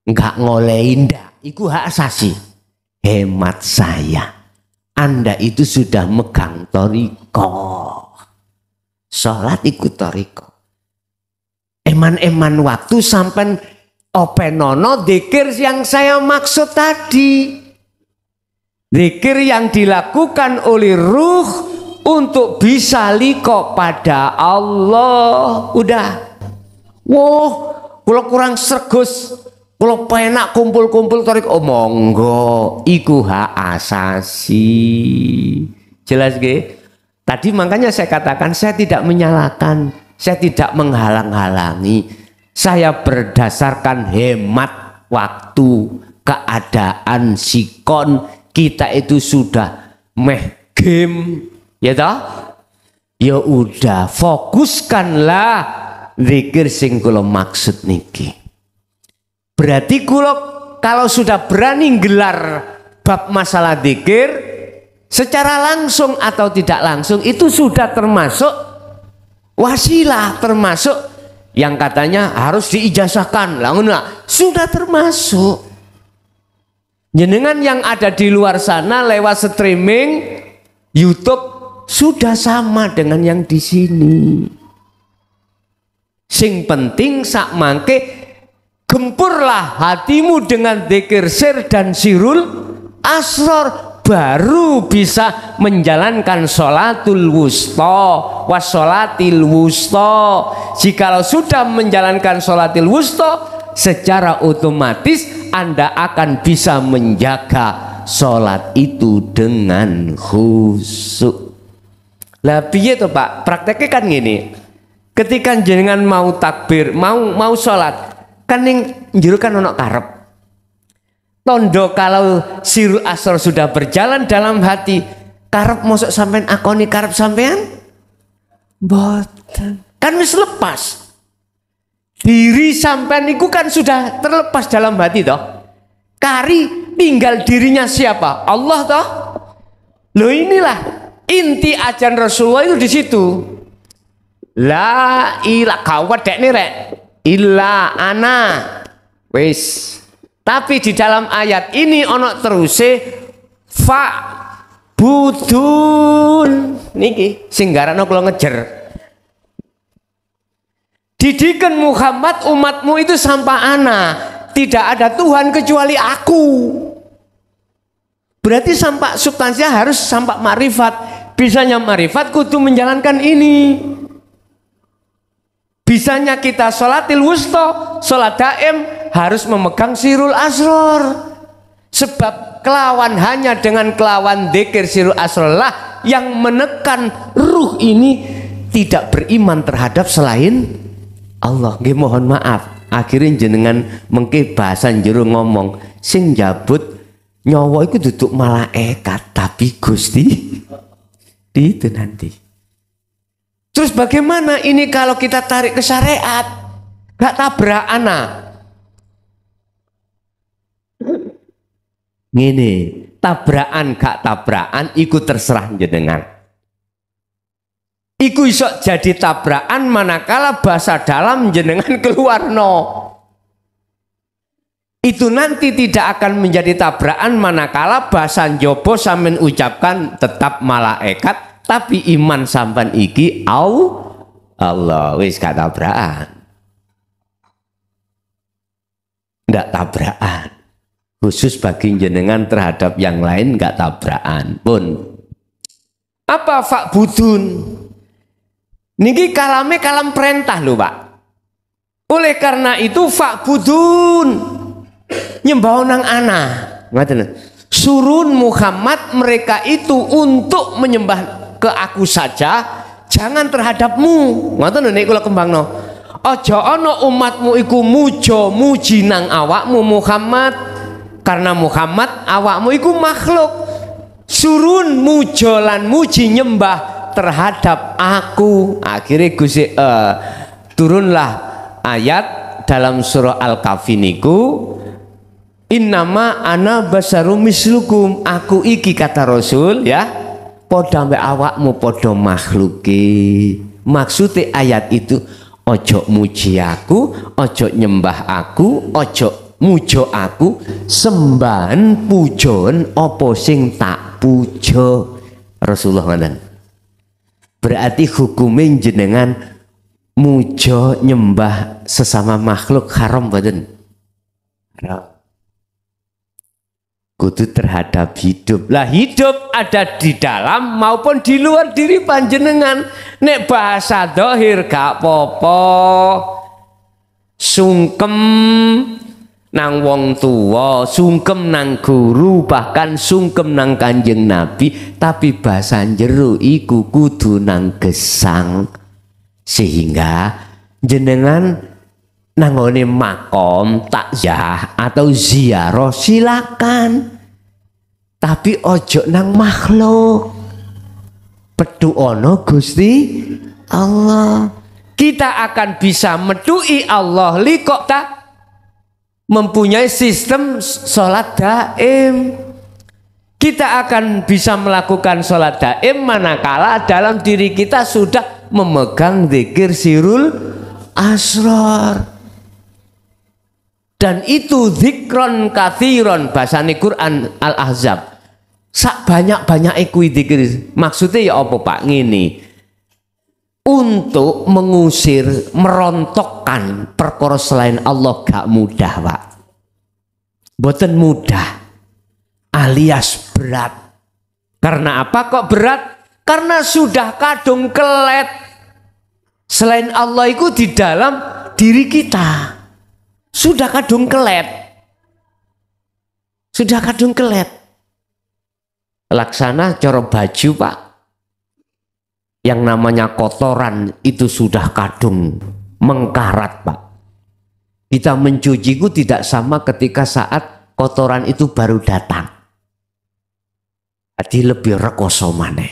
[SPEAKER 1] nggak ngolehin, itu hak asasi. Hemat saya, Anda itu sudah megang thariqah. Sholat ikut thariqah. Eman-eman waktu sampai openono dzikir yang saya maksud tadi. Zikir yang dilakukan oleh ruh untuk bisa liqa pada Allah. Udah. Wah, kalau kurang sergus, kalau penak kumpul-kumpul thariqah, oh monggo, iku hak asasi. Jelas nggih? Tadi makanya saya katakan saya tidak menyalahkan, saya tidak menghalang-halangi. Saya berdasarkan hemat waktu, keadaan sikon. Kita itu sudah meh game, ya toh? Ya udah, fokuskanlah zikir sing kula maksud niki. Berarti kula kalau sudah berani gelar bab masalah zikir secara langsung atau tidak langsung itu sudah termasuk wasilah, termasuk yang katanya harus diijazahkan. Lah sudah termasuk. Jenengan yang ada di luar sana lewat streaming YouTube sudah sama dengan yang di sini. Sing penting sak mangke gempurlah hatimu dengan dzikir sir dan sirul asror, baru bisa menjalankan sholatul wusta wassolatil wusta. Jikalau sudah menjalankan sholatil wusta, secara otomatis Anda akan bisa menjaga sholat itu dengan khusyuk. Lah piye to Pak? Prakteknya kan gini. Ketika jenengan mau takbir, mau sholat, kan ning njero kan ono karep. Tondo kalau sirul asr sudah berjalan dalam hati, karep mosok sampean akoni karep sampean? Mboten. Kan wis lepas. Diri sampean itu kan sudah terlepas dalam hati toh. Kari tinggal dirinya siapa? Allah toh. Loh inilah inti ajaran Rasulullah itu di situ. La ilaha kawat dek nih rek. Illa ana. Wis. Tapi di dalam ayat ini ono teruse fa budun niki singgarana kula ngejer. Didikan Muhammad umatmu itu sampah ana, tidak ada Tuhan kecuali aku. Berarti sampah substansinya harus sampah makrifat. Bisanya makrifat kudu menjalankan ini. Bisanya kita sholatil wusta, sholat daim harus memegang sirul asror. Sebab kelawan hanya dengan kelawan dzikir sirul asror lah yang menekan ruh ini tidak beriman terhadap selain Allah. Nggih mohon maaf, akhirnya jenengan mengke bahasa jero ngomong sing jabut Nyawa itu duduk malaikat, tapi Gusti itu nanti. Terus bagaimana ini kalau kita tarik ke syariat? Gak tabrakan nah. Ngene, tabrakan gak tabrakan iku terserah jenengan. Iku iso jadi tabrakan manakala bahasa dalam jenengan keluar no. Itu nanti tidak akan menjadi tabrakan manakala bahasa njobo sampean ucapkan tetap malaikat, tapi iman sampean iki Allah wis gak tabrakan. Nggak tabrakan. Khusus bagi jenengan terhadap yang lain nggak tabrakan pun. Apa fa'budun? Niki kalame kalam perintah lho Pak. Oleh karena itu fa'budun nyembah nang ana. Surun Muhammad mereka itu untuk menyembah ke aku saja, jangan terhadapmu. Ngoten nek kula kembangno. Aja ana umatmu iku muji nang awakmu Muhammad, karena Muhammad awakmu iku makhluk. Surun mujo lan muji nyembah terhadap aku. Akhirnya Gusti turunlah ayat dalam surah Al-Kahfi niku, innama ana basarum mislukum, aku iki kata Rasul ya, padha mbek awakmu padha makhluke. Maksudnya ayat itu ojo muji aku, ojo nyembah aku, ojo mujo aku, sembahan pujon opo sing tak pujo. Rasulullah ngatakan. Berarti hukumnya jenengan mujo nyembah sesama makhluk haram badan. Haram. Kudu terhadap hidup. Lah hidup ada di dalam maupun di luar diri panjenengan. Nek bahasa dohir gak popo, sungkem nang wong tua, sungkem nang guru, bahkan sungkem nang Kanjeng Nabi, tapi bahasa jero iku kudu nang gesang. Sehingga jenengan nangone makom takziah atau ziarah silakan, tapi ojo nang makhluk. Pedu ono Gusti Allah. Kita akan bisa medui Allah likok tak mempunyai sistem sholat daim. Kita akan bisa melakukan sholat daim manakala dalam diri kita sudah memegang zikir sirul asrar. Dan itu zikron kathiron, bahasane Quran Al-Ahzab. Sak banyak-banyak kuwi zikir. Maksudnya ya apa Pak? Ngene. Untuk mengusir, merontokkan perkara selain Allah gak mudah Pak. Boten mudah. Alias berat. Karena apa kok berat? Karena sudah kadung kelet. Selain Allah itu di dalam diri kita. Sudah kadung kelet. Sudah kadung kelet. Laksana cara baju Pak. Yang namanya kotoran itu sudah kadung mengkarat Pak. Kita mencuci itu tidak sama ketika saat kotoran itu baru datang. Jadi lebih rekoso maneh.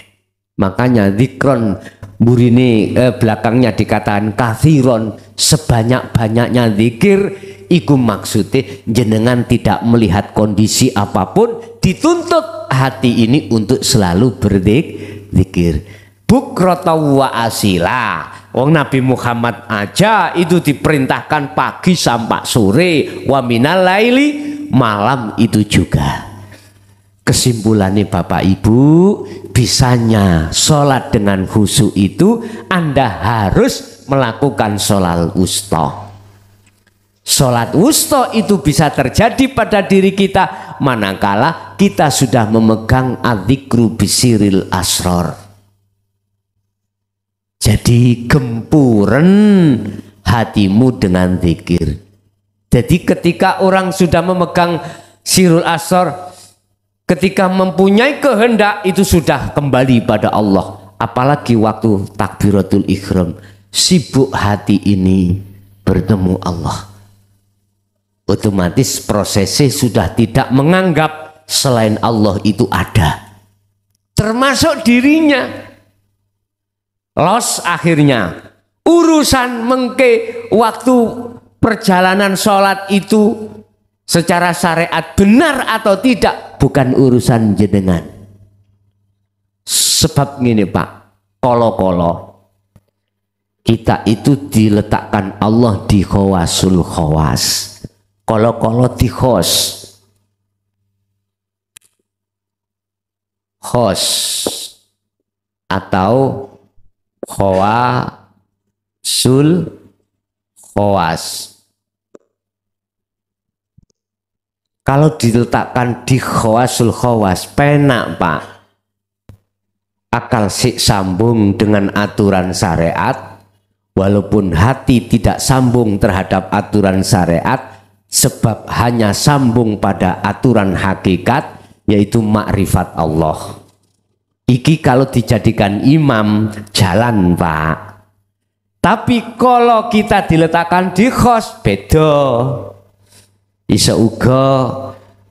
[SPEAKER 1] Makanya zikron burine belakangnya dikatakan kathiron, sebanyak-banyaknya zikir. Iku maksudnya jenengan tidak melihat kondisi apapun, dituntut hati ini untuk selalu berzikir. Bukrata wa asila. Wong Nabi Muhammad aja itu diperintahkan pagi sampai sore, wa minal laili, malam itu juga. Kesimpulannya Bapak Ibu, bisanya sholat dengan khusyuk itu Anda harus melakukan sholat wusta. Sholat wusta itu bisa terjadi pada diri kita manakala kita sudah memegang adzikru bisiril asror. Jadi gempuren hatimu dengan zikir. Jadi ketika orang sudah memegang sirul asror, ketika mempunyai kehendak itu sudah kembali pada Allah. Apalagi waktu takbiratul ihram, sibuk hati ini bertemu Allah. Otomatis prosesnya sudah tidak menganggap selain Allah itu ada, termasuk dirinya. Los akhirnya urusan mengke waktu perjalanan sholat itu secara syariat benar atau tidak bukan urusan jenengan. Sebab gini Pak, kolo-kolo kita itu diletakkan Allah di khawasul khawas, kolo-kolo di khos atau khawasul khawas. Kalau diletakkan di khawasul khawas penak Pak, akal sik sambung dengan aturan syariat, walaupun hati tidak sambung terhadap aturan syariat, sebab hanya sambung pada aturan hakikat, yaitu makrifat Allah. Iki kalau dijadikan imam jalan Pak. Tapi kalau kita diletakkan di khos beda. Isa uga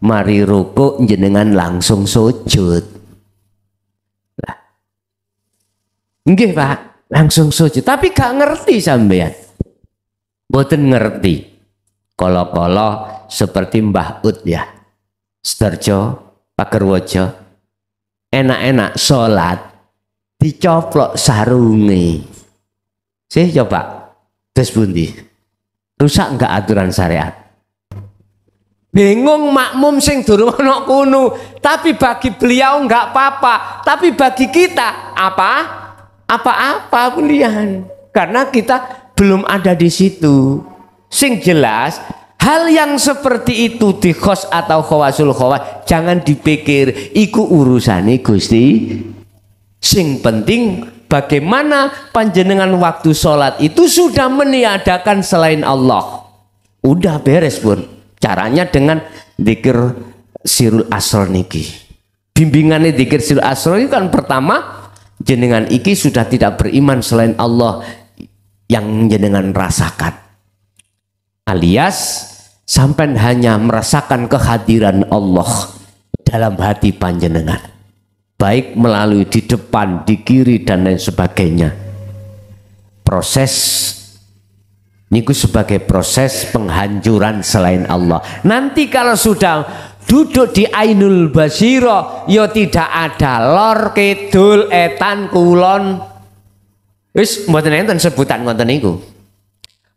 [SPEAKER 1] mari rukuk jenengan langsung sujud. Lah. Nggih Pak, langsung sujud. Tapi gak ngerti sampean. Mboten ngerti. Kolo-kolo seperti Mbah Ud ya. Sederjo, Pagerwojo. Enak-enak sholat dicoplok sarungi. Sih coba terus bundi rusak enggak aturan syariat? Bingung makmum sing durung ana kuno, tapi bagi beliau enggak apa-apa, tapi bagi kita apa-apa belian, karena kita belum ada di situ. Sing jelas hal yang seperti itu di khos atau khawasul khawas jangan dipikir iku urusane Gusti. Sing penting bagaimana panjenengan waktu sholat itu sudah meniadakan selain Allah. Udah beres pun. Caranya dengan dzikir sirul asr niki. Bimbingannya dzikir sirul asr itu kan pertama jenengan iki sudah tidak beriman selain Allah yang jenengan rasakan. Alias sampai hanya merasakan kehadiran Allah dalam hati panjenengan, baik melalui di depan, di kiri dan lain sebagainya. Proses niku sebagai proses penghancuran selain Allah. Nanti kalau sudah duduk di ainul basiro, yo tidak ada lor kidul etan kulon, wis mboten enten sebutan ngoten niku.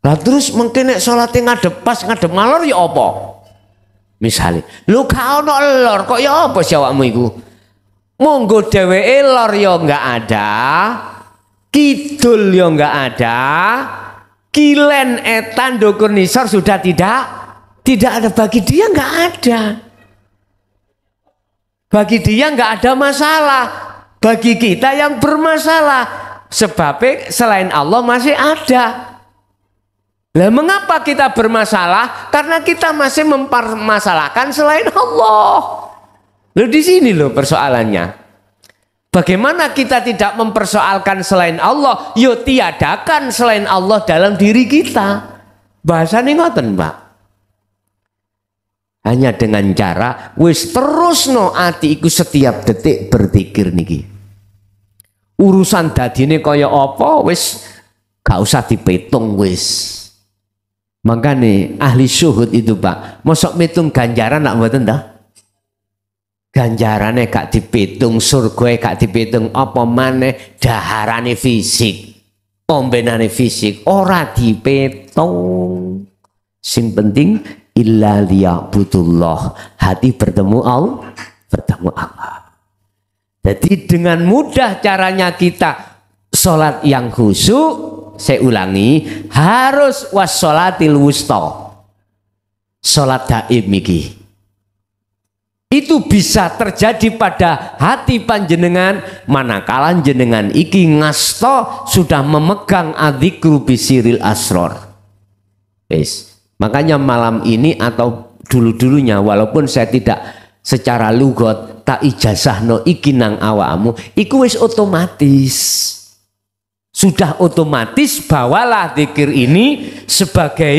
[SPEAKER 1] Lah terus mungkin nek salate ngadep pas ngadep ngalor ya apa? Misale, lho gak ono lor kok ya apa sih awakmu iku? Monggo dheweke lor ya enggak ada, kidul ya enggak ada, kilen etan ndukur nisor sudah tidak ada, bagi dia enggak ada. Bagi dia enggak ada masalah, bagi kita yang bermasalah. Sebab selain Allah masih ada. Lah mengapa kita bermasalah? Karena kita masih mempermasalahkan selain Allah. Loh di sini loh persoalannya. Bagaimana kita tidak mempersoalkan selain Allah? Yo tiadakan selain Allah dalam diri kita. Bahasane ngoten, Pak. Hanya dengan cara wis terusno ati iku setiap detik berzikir niki. Urusan dadine kaya apa wis gak usah dipetung wis. Makanya ahli syuhud itu Pak, mosok mitung ganjaran nak mboten dah? Ganjarane gak dipitung, surga gak dipitung, apa maneh daharane fisik, ombenane fisik ora dipitung. Sing penting illa liya'budullah, hati bertemu Allah. Jadi dengan mudah caranya kita sholat yang khusyuk. Saya ulangi, harus wassolatil wusta, sholat daim iki. Itu bisa terjadi pada hati panjenengan manakala jenengan iki ngasto sudah memegang adzikru bisiril asror. Makanya malam ini atau dulu-dulunya, walaupun saya tidak secara lugot tak ijazahno iki nang awakmu, iku wis otomatis. Sudah otomatis bawalah zikir ini sebagai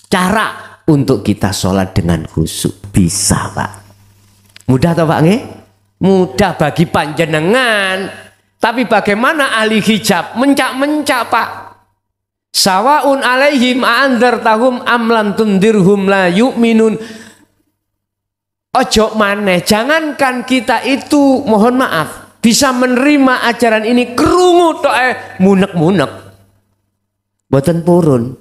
[SPEAKER 1] cara untuk kita sholat dengan khusyuk. Bisa Pak. Mudah toh Pak nggih? Mudah bagi panjenengan. Tapi bagaimana ahli hijab? Mencak-mencak Pak. Sawaun alaihim a'andzartahum am lam tundirhum la yu'minun. Ojo maneh, jangankan kita itu mohon maaf bisa menerima ajaran ini krungu tok munek-munek. Boten purun.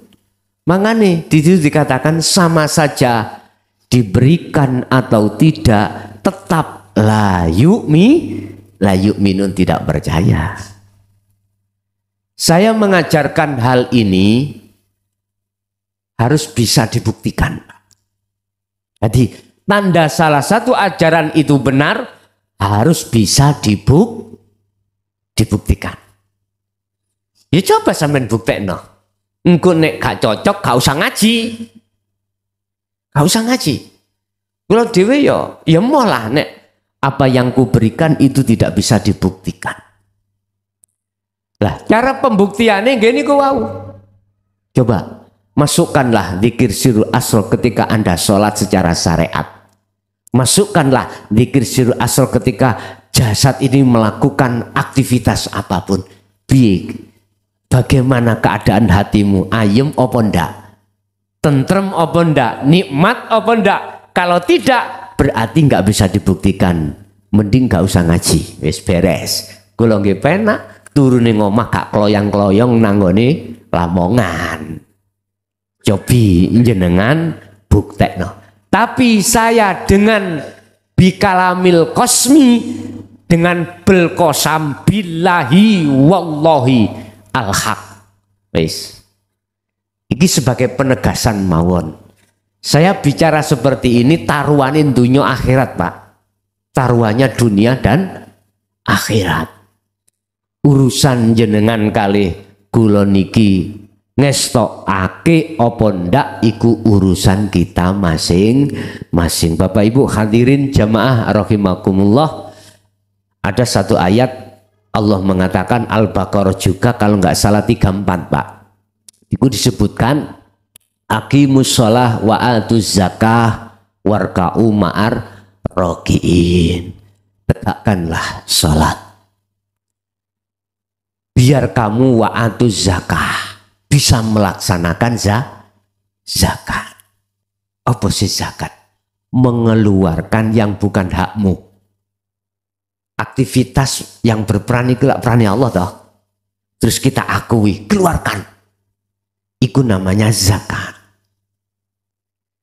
[SPEAKER 1] Mangane di situ dikatakan sama saja diberikan atau tidak tetap la yu'minun tidak percaya. Saya mengajarkan hal ini harus bisa dibuktikan. Jadi tanda salah satu ajaran itu benar harus bisa dibuktikan. Ya coba sampean buktekno. Engko nek gak cocok gak usah ngaji. Gak usah ngaji. Kalau dhewe ya moh lah nek apa yang kuberikan itu tidak bisa dibuktikan. Lah, cara pembuktiannya gini ku wau. Coba masukkanlah zikir sirrul asr ketika Anda sholat secara syariat. Masukkanlah zikir sirrul asr ketika jasad ini melakukan aktivitas apapun. Bagaimana keadaan hatimu? Ayem apa ndak? Tentrem apa ndak? Nikmat apa ndak? Kalau tidak berarti nggak bisa dibuktikan. Mending nggak usah ngaji. Wis beres. Kula nggih penak turune ngomah gak kloyang-kloyong nanggone lamongan. Cobi jenengan buktekno. Tapi saya dengan bikalamil kosmi, dengan belkosam billahi wallahi al-haq. Wis. Iki sebagai penegasan mawon. Saya bicara seperti ini taruhanin dunia akhirat Pak. Taruhannya dunia dan akhirat. Urusan jenengan kali kula niki ngestokake apa ndak iku urusan kita masing-masing. Bapak Ibu hadirin jamaah rahimakumullah. Ada satu ayat Allah mengatakan Al-Baqarah juga kalau nggak salah 34 Pak. Itu disebutkan aqimus shalah wa atuz zakah warka'u ma'ar rakiin. Tegakkanlah salat. Biar kamu wa atuz zakah bisa melaksanakan zakat. Apa sih zakat? Mengeluarkan yang bukan hakmu. Aktivitas yang berperan itu perani Allah toh. Terus kita akui, keluarkan. Itu namanya zakat.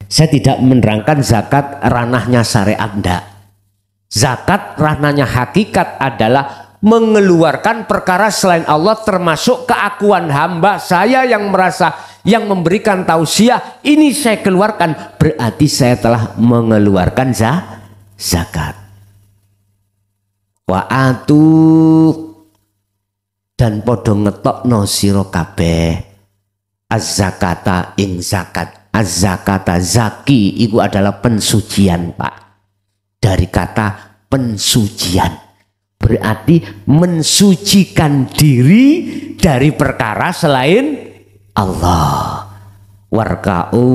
[SPEAKER 1] Saya tidak menerangkan zakat ranahnya syariat enggak. Zakat ranahnya hakikat adalah mengeluarkan perkara selain Allah, termasuk keakuan hamba saya yang merasa yang memberikan tausiah ini saya keluarkan, berarti saya telah mengeluarkan zakat. Wa atu dan podo ngetokno sira kabeh az-zakata ing zakat. Az-zakata zaki itu adalah pensucian Pak. Dari kata pensucian. Berarti mensucikan diri dari perkara selain Allah. Warka'u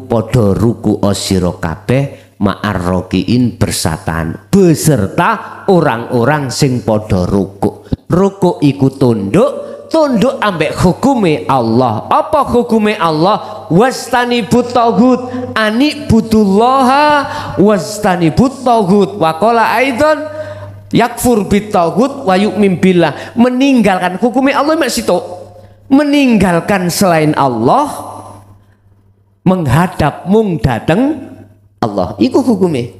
[SPEAKER 1] podo ruku osiro kabeh ma'arrokiin bersatan beserta orang-orang sing podo ruku. Ruku iku tunduk ambek hukume Allah. Apa hukume Allah? Wastanibut taghut ani butullaha wastanibut taghut wa qala aidan yakfur bit taghut wa yu'min billah. Meninggalkan hukume Allah mek situ. Meninggalkan selain Allah, menghadap mung dateng Allah. Iku hukume.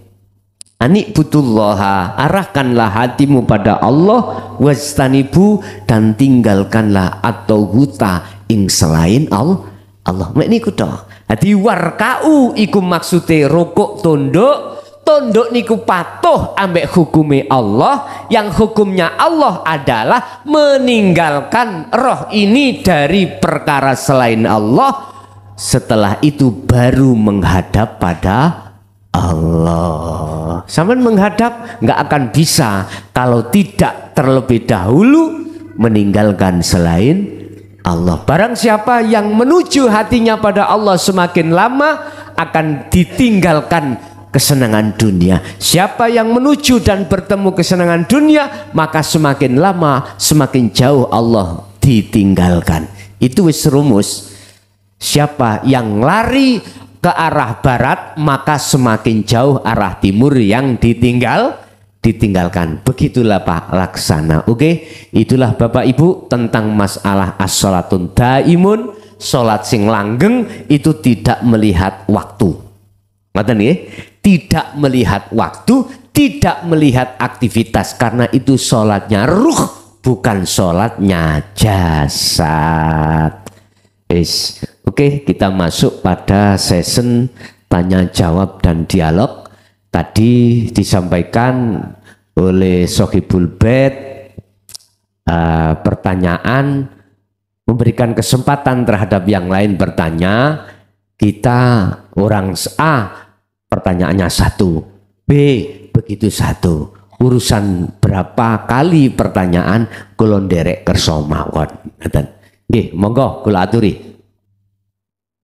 [SPEAKER 1] Ani butullaha, arahkanlah hatimu pada Allah, wastanibu dan tinggalkanlah atau huta ing selain Allah. Mek niku toh. Hadi warka'u iku maksude rukuk tunduk niku patuh ambek hukume Allah, yang hukumnya Allah adalah meninggalkan roh ini dari perkara selain Allah. Setelah itu baru menghadap pada Allah. Sampai menghadap nggak akan bisa kalau tidak terlebih dahulu meninggalkan selain Allah. Barang siapa yang menuju hatinya pada Allah semakin lama akan ditinggalkan kesenangan dunia. Siapa yang menuju dan bertemu kesenangan dunia, maka semakin lama semakin jauh Allah ditinggalkan. Itu wis rumus. Siapa yang lari ke arah barat, maka semakin jauh arah timur yang ditinggalkan. Begitulah Pak Laksana. Oke, itulah Bapak Ibu tentang masalah as-sholatun daimun, sholat sing langgeng itu tidak melihat waktu. Ngoten nggih? Tidak melihat waktu, tidak melihat aktivitas, karena itu sholatnya ruh, bukan sholatnya jasad. Oke, kita masuk pada session tanya jawab dan dialog. Tadi disampaikan oleh Sohibul Bait pertanyaan, memberikan kesempatan terhadap yang lain bertanya. Kita orang A pertanyaannya 1, B begitu 1. Urusan berapa kali pertanyaan kula nderek kersa mawon. Nggih, monggo kula aturi.